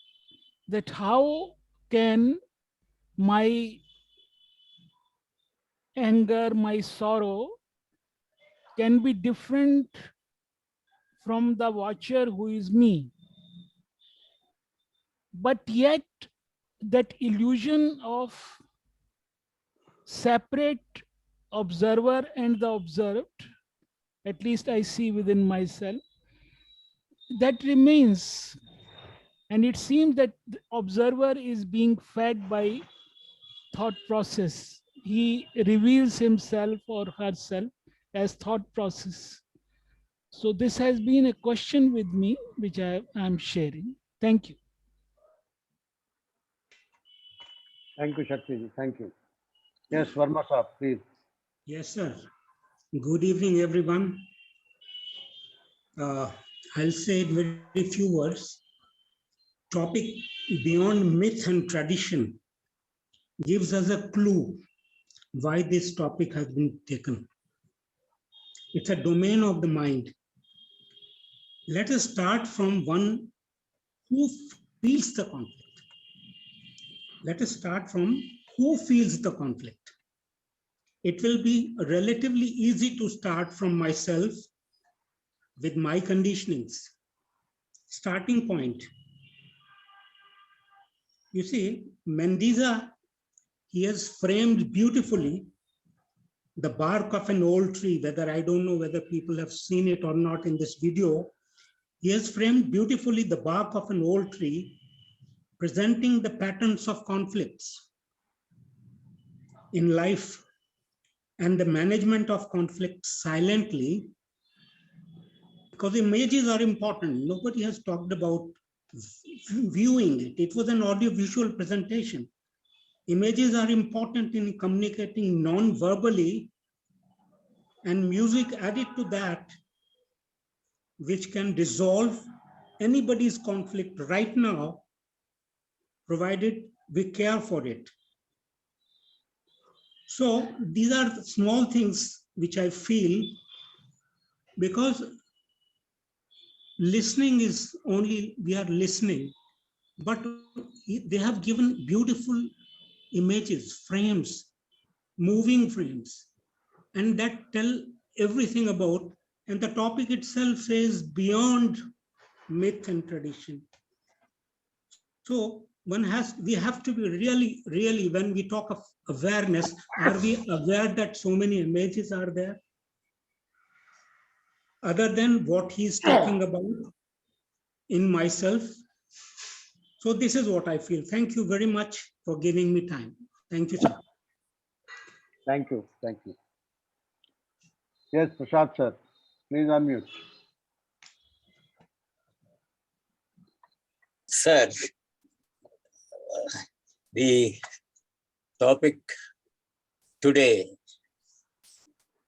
that how can my anger, my sorrow can be different from the watcher who is me. But yet that illusion of separate observer and the observed, at least I see within myself, that remains. And it seems that the observer is being fed by thought process. He reveals himself or herself as thought process. So this has been a question with me, which I am sharing. Thank you. Thank you, Shakti ji. Thank you. Yes, Verma sir, please. Yes, sir. Good evening, everyone. I'll say in very few words. Topic beyond myth and tradition gives us a clue why this topic has been taken. It's a domain of the mind. Let us start from one who feels the conflict. Let us start from who feels the conflict. It will be relatively easy to start from myself with my conditionings. Starting point. You see, Mendiza, he has framed beautifully the bark of an old tree, whether I don't know whether people have seen it or not in this video. He has framed beautifully the bark of an old tree, presenting the patterns of conflicts in life and the management of conflict silently, because images are important. Nobody has talked about viewing it. It was an audio-visual presentation. Images are important in communicating non-verbally, and music added to that, which can resolve anybody's conflict right now, provided we care for it. So these are the small things which I feel, because listening is only, we are listening, but they have given beautiful images, frames, moving frames, and that tell everything about, and the topic itself says beyond myth and tradition. So we have to be really, when we talk of awareness, are we aware that so many images are there? Other than what he's talking about in myself. So this is what I feel. Thank you very much for giving me time. Thank you, sir. Thank you. Thank you. Yes, Prasad sir, please unmute. Sir, the topic today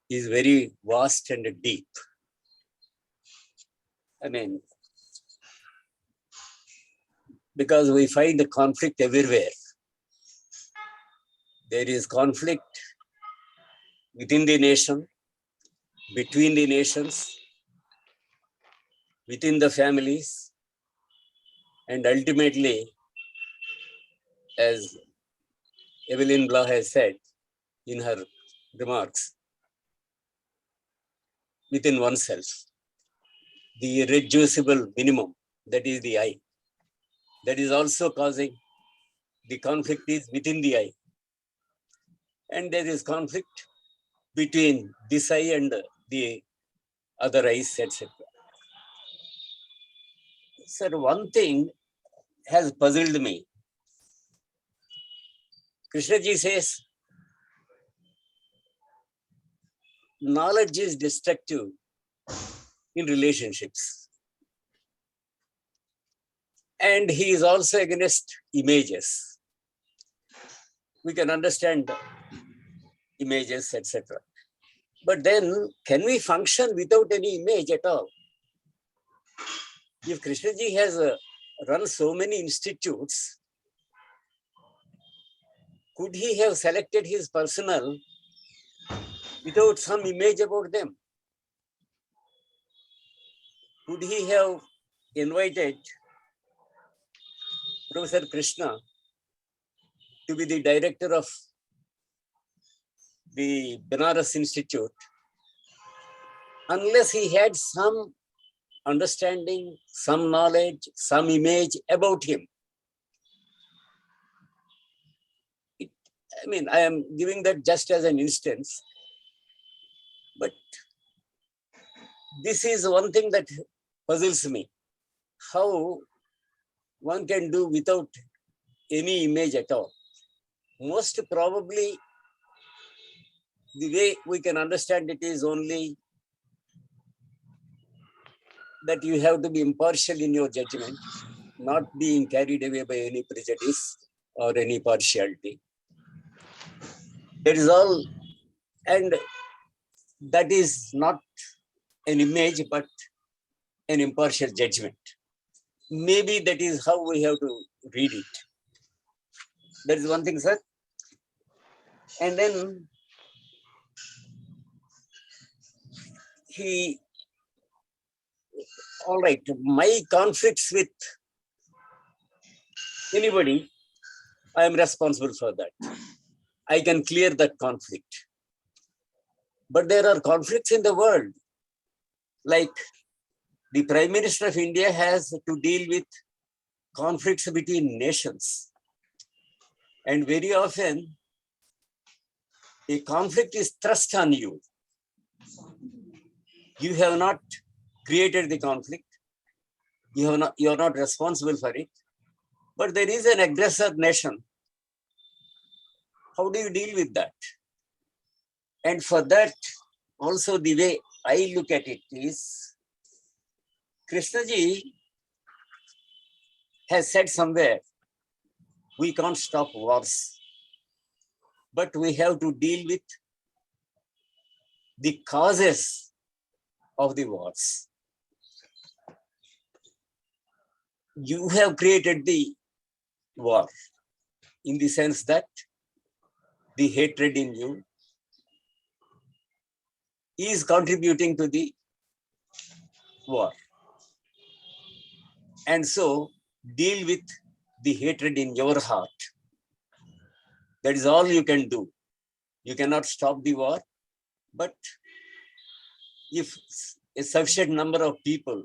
is very vast and deep. I mean, because we find the conflict everywhere. There is conflict within the nation, between the nations, within the families, and ultimately, as Evelyn Blah has said in her remarks, within oneself. The irreducible minimum, that is the I. That is also causing the conflict is within the I. And there is conflict between this I and the other I's, etc. Sir, one thing has puzzled me. Krishnaji says, knowledge is destructive in relationships. And he is also against images. We can understand images, etc. But then, can we function without any image at all? If Krishnaji has run so many institutes, could he have selected his personnel without some image about them? Could he have invited Professor Krishna to be the director of the Banaras Institute unless he had some understanding, some knowledge, some image about him? I am giving that just as an instance, but this is one thing that puzzles me. How one can do without any image at all. Most probably, the way we can understand it is only that you have to be impartial in your judgment, not being carried away by any prejudice or any partiality. That is all, and that is not an image, but an impartial judgment. Maybe that is how we have to read it. That is one thing, sir. And then all right, my conflicts with anybody, I am responsible for that. I can clear that conflict. But there are conflicts in the world, like the Prime Minister of India has to deal with conflicts between nations. And very often, a conflict is thrust on you. You have not created the conflict. You are not responsible for it. But there is an aggressor nation. How do you deal with that? And for that, also the way I look at it is, Krishnaji has said somewhere, we can't stop wars, but we have to deal with the causes of the wars. You have created the war in the sense that the hatred in you is contributing to the war. And so deal with the hatred in your heart. That is all you can do. You cannot stop the war, but if a sufficient number of people,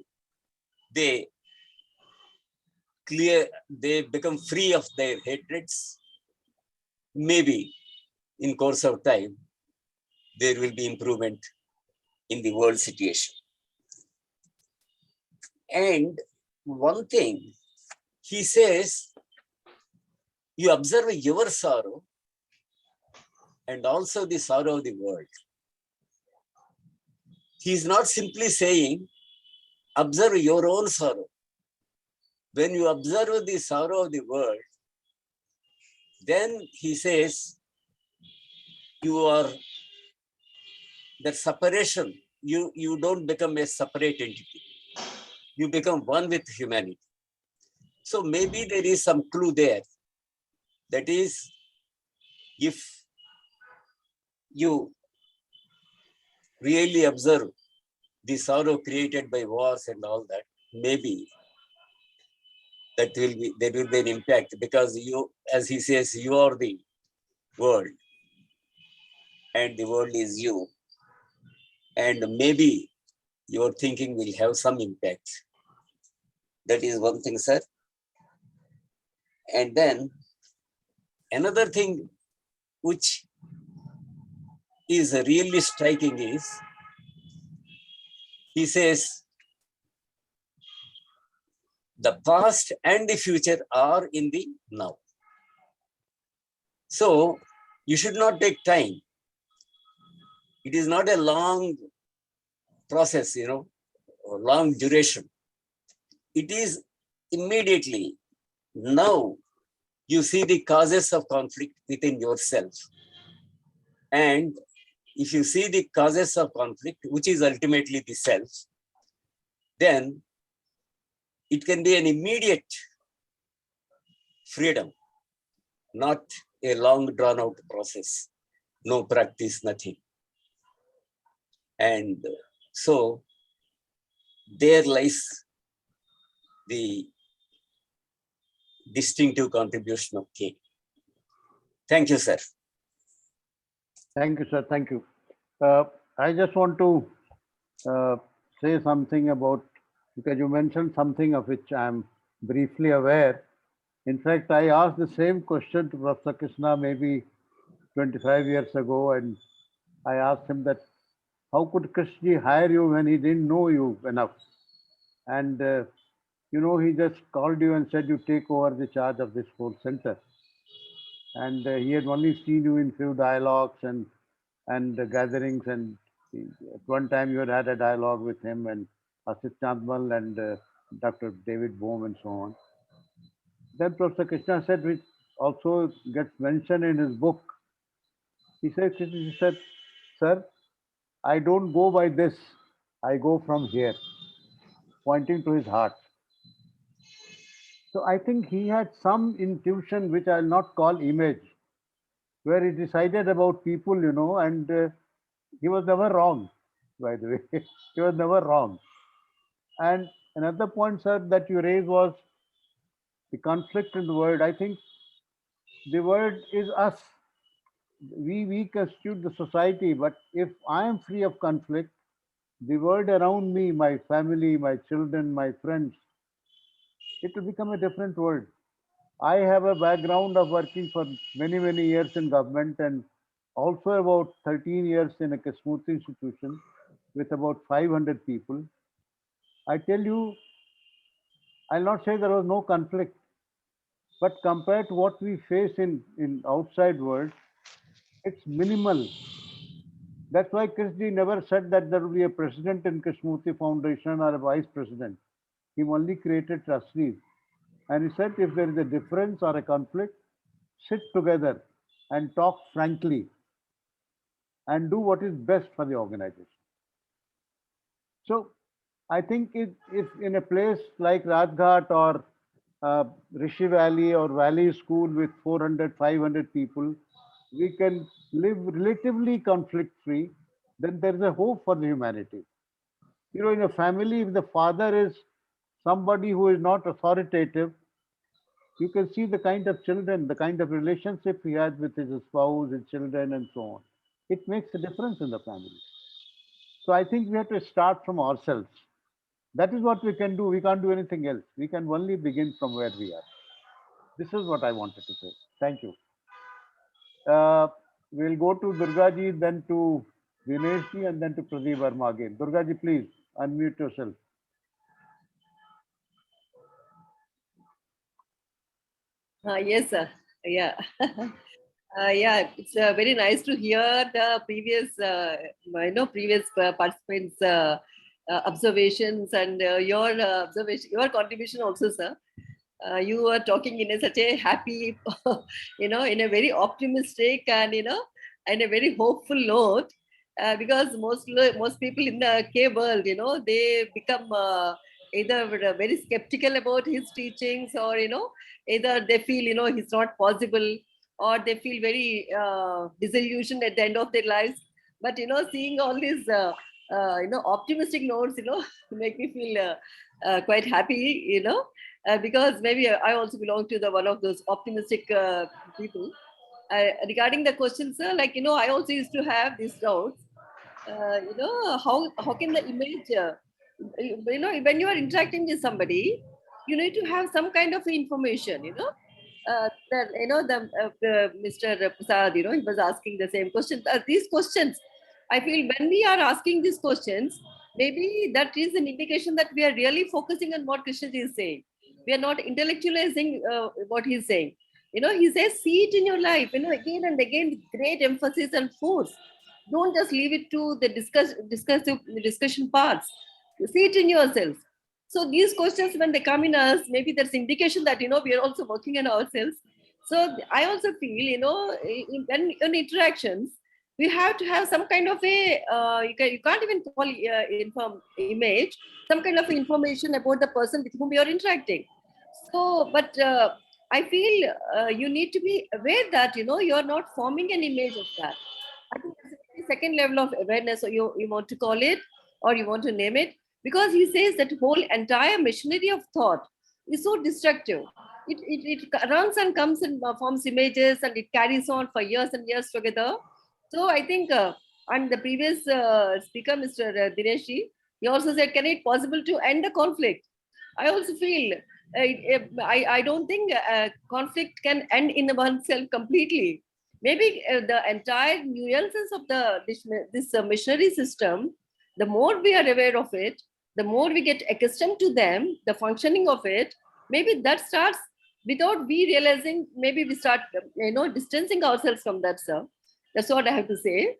they become free of their hatreds, maybe in course of time, there will be improvement in the world situation. And one thing, he says, you observe your sorrow and also the sorrow of the world. He is not simply saying, observe your own sorrow. When you observe the sorrow of the world, then he says, you are that separation, you don't become a separate entity. You become one with humanity. So maybe there is some clue there. That is, if you really observe the sorrow created by wars and all that, maybe there will be an impact, because you, as he says, you are the world and the world is you. And maybe your thinking will have some impact. That is one thing, sir. And then another thing which is really striking is, he says, the past and the future are in the now. So you should not take time. It is not a long process, or long duration. It is immediately. Now you see the causes of conflict within yourself. And if you see the causes of conflict, which is ultimately the self, then it can be an immediate freedom, not a long drawn out process, no practice, nothing. And so there lies the distinctive contribution of K. Thank you, sir. Thank you, sir. Thank you. I just want to say something about, because you mentioned something of which I am briefly aware. In fact, I asked the same question to Professor Krishna maybe 25 years ago, and I asked him that, how could Krishna hire you when he didn't know you enough? And, he just called you and said, you take over the charge of this whole center. And he had only seen you in few dialogues and gatherings. And at one time you had a dialogue with him and Asit Chandmal and Dr. David Bohm and so on. Then Professor Krishna said, which also gets mentioned in his book, he said, sir, I don't go by this, I go from here, pointing to his heart. So I think he had some intuition, which I'll not call image, where he decided about people, and he was never wrong, by the way. He was never wrong. And another point, sir, that you raised was the conflict in the world. I think the world is us. We constitute the society, but if I am free of conflict, the world around me, my family, my children, my friends, it will become a different world. I have a background of working for many, many years in government and also about 13 years in a Krishnamurthy institution with about 500 people. I tell you, I'll not say there was no conflict, but compared to what we face in outside world, it's minimal. That's why Krishna never said that there will be a president in Krishnamurthy Foundation or a vice president. He only created trustees. And he said, if there is a difference or a conflict, sit together and talk frankly and do what is best for the organization. So I think if in a place like Rajghat or Rishi Valley or Valley School with 400, 500 people, we can live relatively conflict-free, then there is a hope for the humanity. In a family, if the father is somebody who is not authoritative, you can see the kind of children, the kind of relationship he has with his spouse, his children, and so on. It makes a difference in the family. So I think we have to start from ourselves. That is what we can do. We can't do anything else. We can only begin from where we are. This is what I wanted to say. Thank you. We'll go to Durgaji, then to Dineshji, and then to Pradeep Verma again. Durgaji, please unmute yourself. Yes, sir. Yeah. Yeah, it's very nice to hear the previous, previous participants' observations and your observation, your contribution also, sir. You were talking in such a happy, in a very optimistic and, and a very hopeful note. because most people in the K world, they become either very skeptical about his teachings, or either they feel he's not possible, or they feel very disillusioned at the end of their lives. But seeing all these optimistic notes, make me feel quite happy, because maybe I also belong to the one of those optimistic people. Regarding the question, sir, I also used to have these doubts. How can the image, when you are interacting with somebody, you need to have some kind of information, Mr. Prasad, he was asking the same question. These questions, I feel when we are asking these questions, maybe that is an indication that we are really focusing on what Krishna is saying. We are not intellectualizing what he's saying. He says, see it in your life, again and again with great emphasis and force. Don't just leave it to the discussion parts. See it in yourself. So these questions, when they come in us, maybe that's indication that, we are also working on ourselves. So I also feel, when in interactions, we have to have some kind of a, you can't even call image, some kind of information about the person with whom you are interacting. So, but I feel you need to be aware that, you are not forming an image of that. I think that's the second level of awareness, or you want to call it, or you want to name it, because he says that whole entire machinery of thought is so destructive. It runs and comes and forms images, and it carries on for years and years together. So I think, and the previous speaker, Mr. Dinesh, he also said, can it possible to end the conflict? I also feel, I don't think conflict can end in oneself completely. Maybe the entire nuances of this machinery system, the more we are aware of it, the more we get accustomed to them, the functioning of it, maybe that starts without we realizing, maybe we start, distancing ourselves from that, sir. That's what I have to say.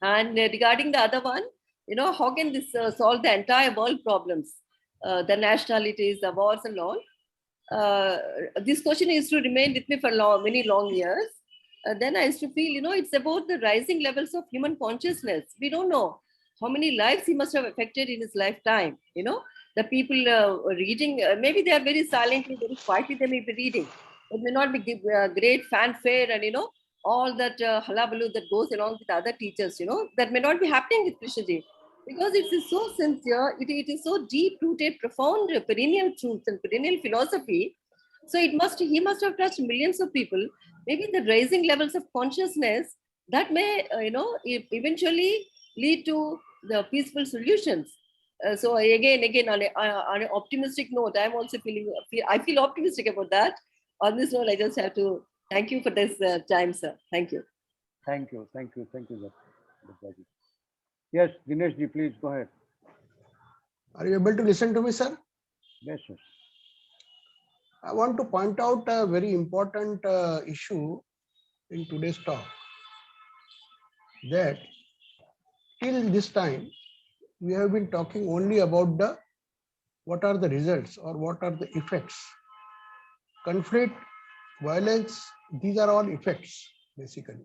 And regarding the other one, how can this solve the entire world problems, the nationalities, the wars and all? This question used to remain with me for many long years. Then I used to feel, it's about the rising levels of human consciousness. We don't know how many lives he must have affected in his lifetime. The people reading, maybe they are very silently, very quietly, they may be reading. It may not be great fanfare and, all that halabaloo that goes along with other teachers, that may not be happening with Krishnaji. Because it is so sincere, it is so deep-rooted, profound, perennial truths and perennial philosophy. So he must have touched millions of people. Maybe the rising levels of consciousness that may, eventually lead to the peaceful solutions. So again, on an optimistic note, I'm also I feel optimistic about that. On this note, I just have to thank you for this time, sir. Thank you. Thank you. Yes, Dinesh ji, please go ahead. Are you able to listen to me, sir? Yes, sir. I want to point out a very important issue in today's talk, that till this time, we have been talking only about what are the results or what are the effects. Conflict, violence, these are all effects, basically.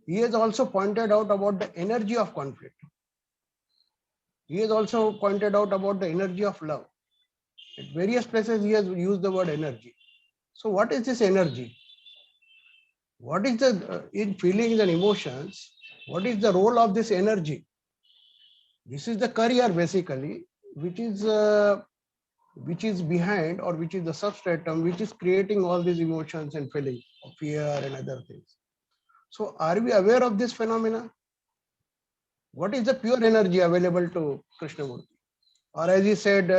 He has also pointed out about the energy of conflict. He has also pointed out about the energy of love. At various places, he has used the word energy. So what is this energy? What is in feelings and emotions, what is the role of this energy? This is the career, basically, which is behind, or which is the substratum, which is creating all these emotions and feelings of fear and other things. So are we aware of this phenomena? What is the pure energy available to Krishnamurti? Or as he said,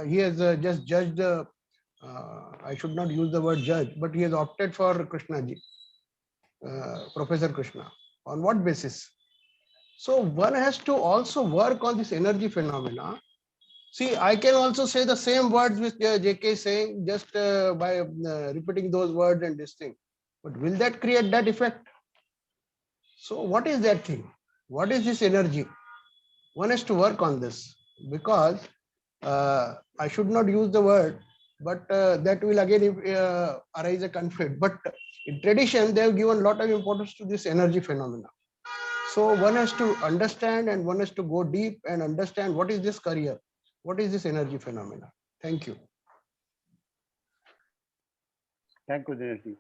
he has just judged, I should not use the word judge, but he has opted for Krishnaji, Professor Krishna. On what basis? So one has to also work on this energy phenomena. See, I can also say the same words which JK is saying, just by repeating those words and this thing. But will that create that effect? So what is that thing? What is this energy? One has to work on this, because I should not use the word, but that will again arise a conflict. But in tradition, they have given a lot of importance to this energy phenomena. So one has to understand and one has to go deep and understand what is this career, what is this energy phenomena. Thank you. Thank you, Dinesh.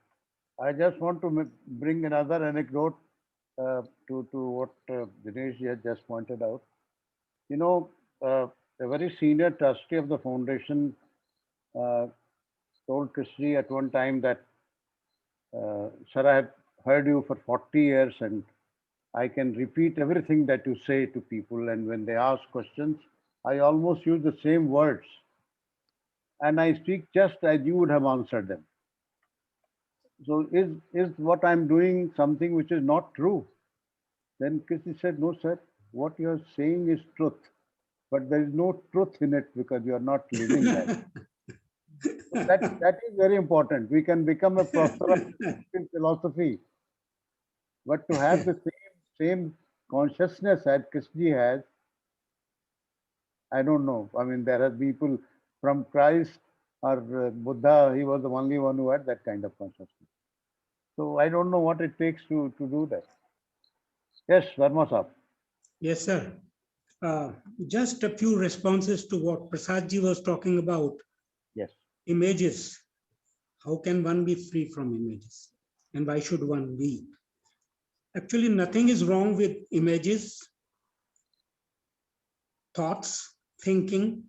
I just want to bring another anecdote to what Dinesh has just pointed out. You know, a very senior trustee of the foundation told Krishji at one time that, sir, I have heard you for 40 years and I can repeat everything that you say to people. And when they ask questions, I almost use the same words. And I speak just as you would have answered them. So is what I'm doing something which is not true? Then Krishji said, no, sir, what you're saying is truth. But there is no truth in it because you are not living that. So that is very important. We can become a professor in philosophy, but to have the same consciousness that Krishna has, I don't know. I mean, there are people from Christ or Buddha, he was the only one who had that kind of consciousness. So I don't know what it takes to do that. Yes, Verma Saab. Yes, sir. Just a few responses to what Prasadji was talking about. Yes. Images. How can one be free from images? And why should one be? Actually, nothing is wrong with images, thoughts, thinking.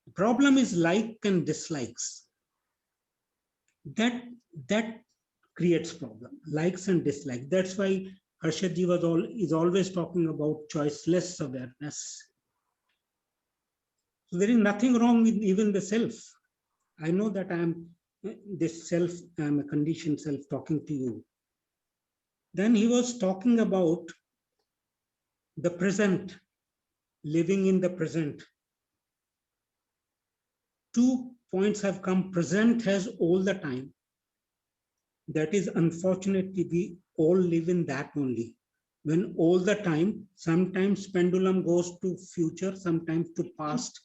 The problem is like and dislikes. That creates problem. Likes and dislikes. That's why Harshadji is always talking about choiceless awareness. So there is nothing wrong with even the self. I know that I'm this self, I'm a conditioned self talking to you. Then he was talking about the present, living in the present. 2 points have come. Present has all the time. That is, unfortunately, we all live in that only. When all the time, sometimes pendulum goes to future, sometimes to past,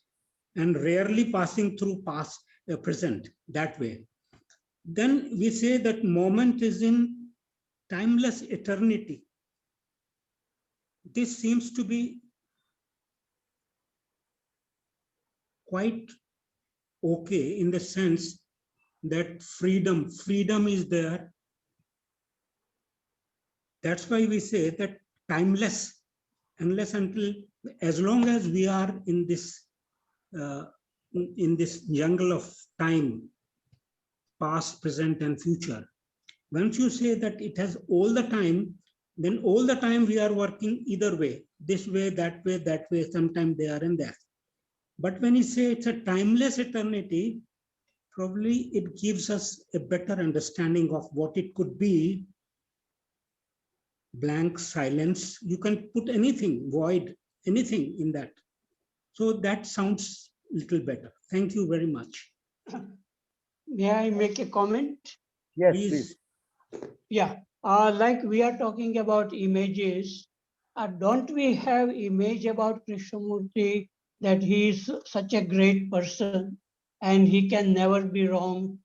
and rarely passing through past, present, that way. Then we say that moment is in timeless eternity. This seems to be quite okay in the sense that freedom is there. That's why we say that timeless, unless until, as long as we are in this jungle of time, past, present, and future. Once you say that it has all the time, then all the time we are working either way, this way, that way, sometime there and there. But when you say it's a timeless eternity, probably it gives us a better understanding of what it could be. Blank, silence, you can put anything, void, anything in that. So that sounds a little better. Thank you very much. May I make a comment? Yes, please. Yeah, like we are talking about images, don't we have image about Krishnamurti that he is such a great person and he can never be wrong?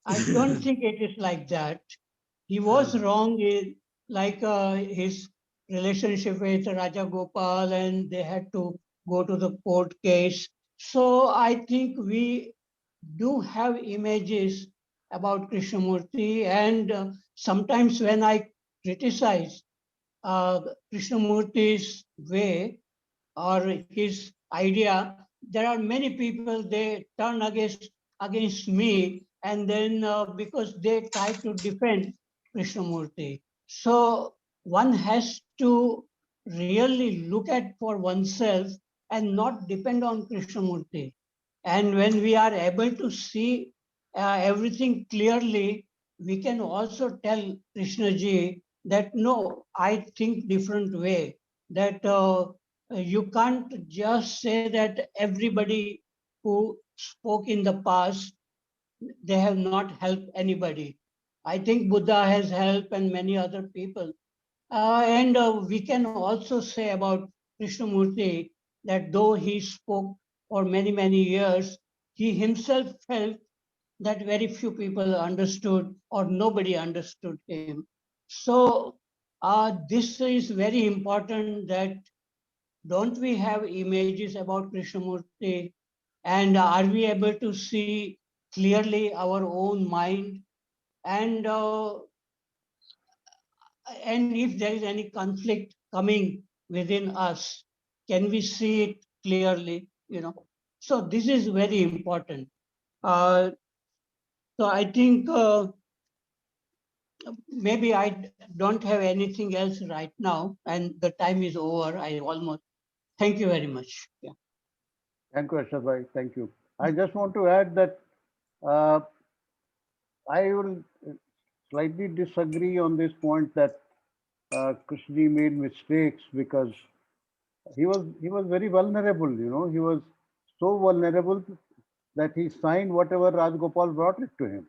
I don't think it is like that. He was wrong in like his relationship with Raja Gopal and they had to go to the court case. So I think we do have images about Krishnamurti and sometimes when I criticize Krishnamurti's way or his idea, there are many people, they turn against me and then because they try to defend Krishnamurti. So one has to really look at for oneself and not depend on Krishnamurti. And when we are able to see everything clearly, we can also tell Krishnaji that no, I think different way, that you can't just say that everybody who spoke in the past, they have not helped anybody. I think Buddha has helped and many other people. And we can also say about Krishnamurti that though he spoke for many, many years, he himself felt that very few people understood or nobody understood him. So this is very important, that don't we have images about Krishnamurti, and are we able to see clearly our own mind? And if there is any conflict coming within us, can we see it clearly? So this is very important. So I think maybe I don't have anything else right now, and the time is over. I almost. Thank you very much. Yeah. Thank you, Harshad bhai. Thank you. I just want to add that uh, I will slightly disagree on this point that Krishna made mistakes, because he was very vulnerable. He was so vulnerable that he signed whatever Rajgopal brought it to him.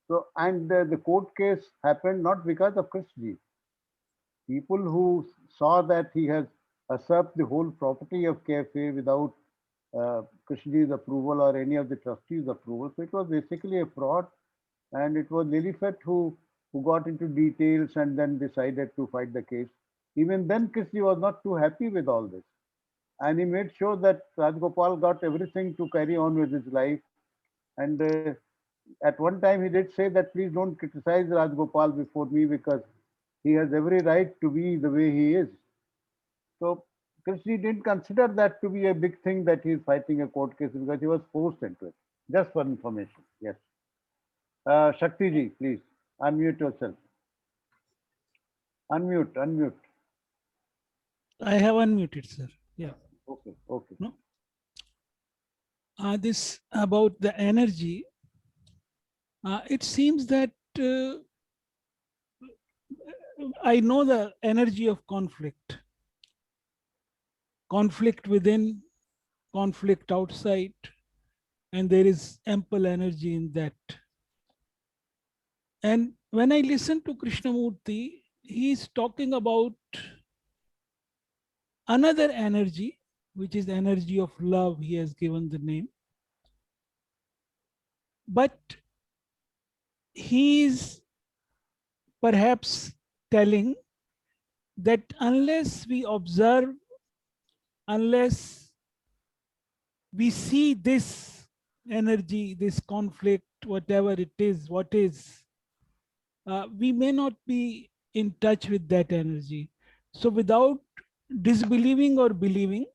So, and the court case happened not because of Krishna. People who saw that he has usurped the whole property of cafe without Krishna's approval or any of the trustees' approval. So it was basically a fraud, and it was Lilifet who got into details and then decided to fight the case. Even then, Krishna was not too happy with all this, and he made sure that Rajgopal got everything to carry on with his life. And at one time, he did say that please don't criticize Rajgopal before me, because he has every right to be the way he is. So Krishna didn't consider that to be a big thing that he is fighting a court case, because he was forced into it. Just for information. Yes. Shakti ji, please unmute yourself. Unmute. I have unmuted, sir. Yeah. Okay. No? This about the energy. It seems that I know the energy of conflict. Conflict within, conflict outside, and there is ample energy in that. And when I listen to Krishnamurti, he is talking about another energy, which is energy of love. He has given the name. But he is perhaps telling that unless we observe, unless we see this energy, this conflict, whatever it is, we may not be in touch with that energy. So without disbelieving or believing,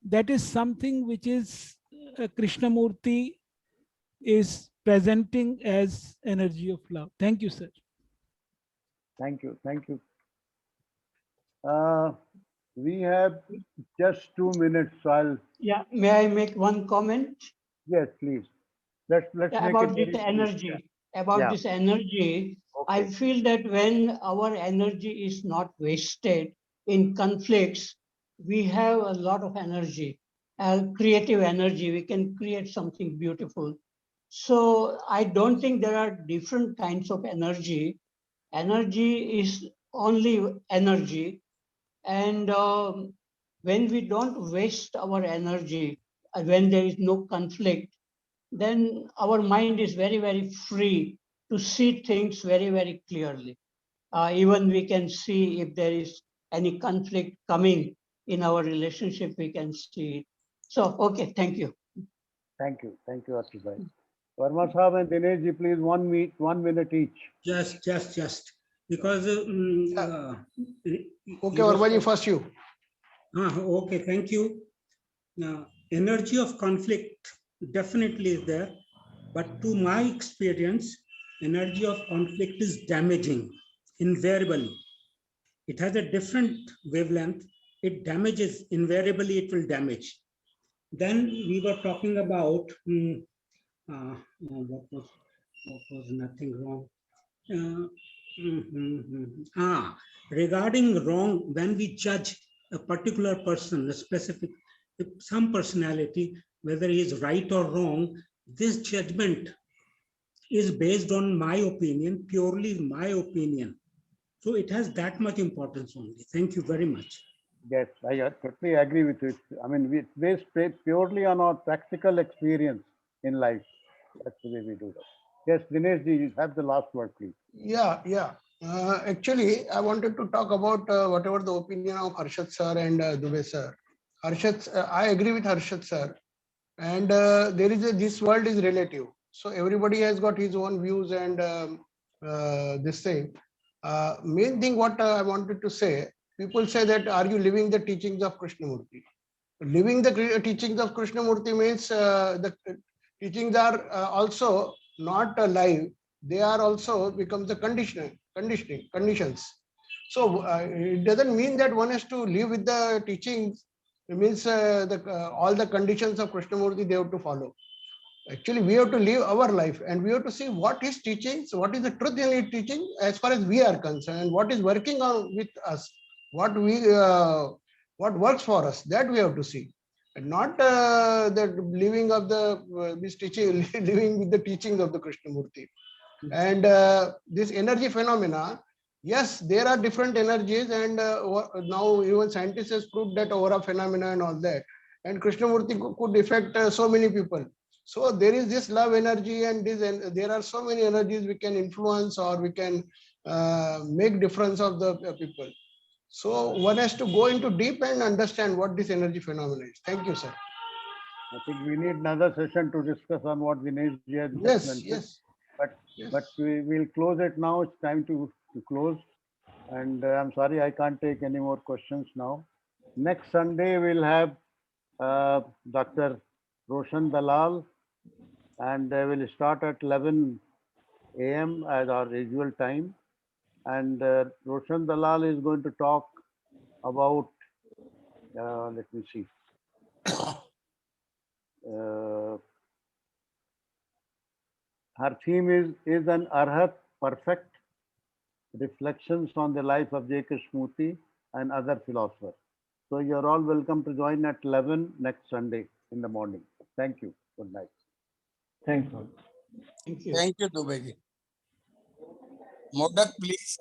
that is something which is Krishnamurti is presenting as energy of love. Thank you, sir. Thank you. We have just 2 minutes, so Yeah. May I make one comment? Yes, please. Let's About make it this very energy. brief. About this energy, I feel that when our energy is not wasted in conflicts, we have a lot of energy, creative energy. We can create something beautiful. So I don't think there are different kinds of energy. Energy is only energy. And when we don't waste our energy, when there is no conflict, then our mind is very, very free to see things very, very clearly. Even we can see if there is any conflict coming in our relationship, we can see it. So, okay, thank you. Thank you, Harshad bhai. Verma Sahab and Dinesh ji, please 1 minute each. Just. Because. Okay, Verma ji, first you. Okay, thank you. Energy of conflict definitely is there, but to my experience, energy of conflict is damaging, invariably. It has a different wavelength. It damages, invariably it will damage. Then we were talking about what was nothing wrong. Regarding wrong, when we judge a particular person, a specific, some personality, whether he is right or wrong, this judgment is based on my opinion, purely my opinion. So it has that much importance only. Thank you very much. Yes, I totally agree with you. I mean, it's based purely on our practical experience in life. That's the way we do that. Yes, Dinesh ji, you have the last word, please. Yeah. Actually, I wanted to talk about whatever the opinion of Harshad sir and Dubey sir. I agree with Harshad sir. And this world is relative. So everybody has got his own views and this thing. Main thing what I wanted to say, people say that, are you living the teachings of Krishnamurti? Living the teachings of Krishnamurti means the teachings are also not live. They are also becomes the conditions. So it doesn't mean that one has to live with the teachings. It means all the conditions of Krishnamurti they have to follow. Actually, we have to live our life and we have to see what his teachings, what is the truth in his teaching as far as we are concerned, and what is working on with us, what what works for us, that we have to see. And not the living of the this teaching, living with the teachings of the Krishnamurti. And this energy phenomena, yes, there are different energies, and now even scientists has proved that aura phenomena and all that. And Krishnamurti could affect so many people. So there is this love energy, and this, and there are so many energies we can influence or we can make difference of the people. So one has to go into deep and understand what this energy phenomena is. Thank you, sir. I think we need another session to discuss on what Dinesh ji has just Yes, mentioned. yes. But we will close it now. It's time to close. And I'm sorry, I can't take any more questions now. Next Sunday, we'll have Dr. Roshan Dalal, and we'll start at 11 a.m. as our usual time. And Roshan Dalal is going to talk about, let me see. Her theme is an Arhat perfect reflections on the life of J. Krishnamurti and other philosophers. So you're all welcome to join at 11 next Sunday in the morning. Thank you. Good night. Thank you. Thank you. Thank you, Dubey ji. Modak, please.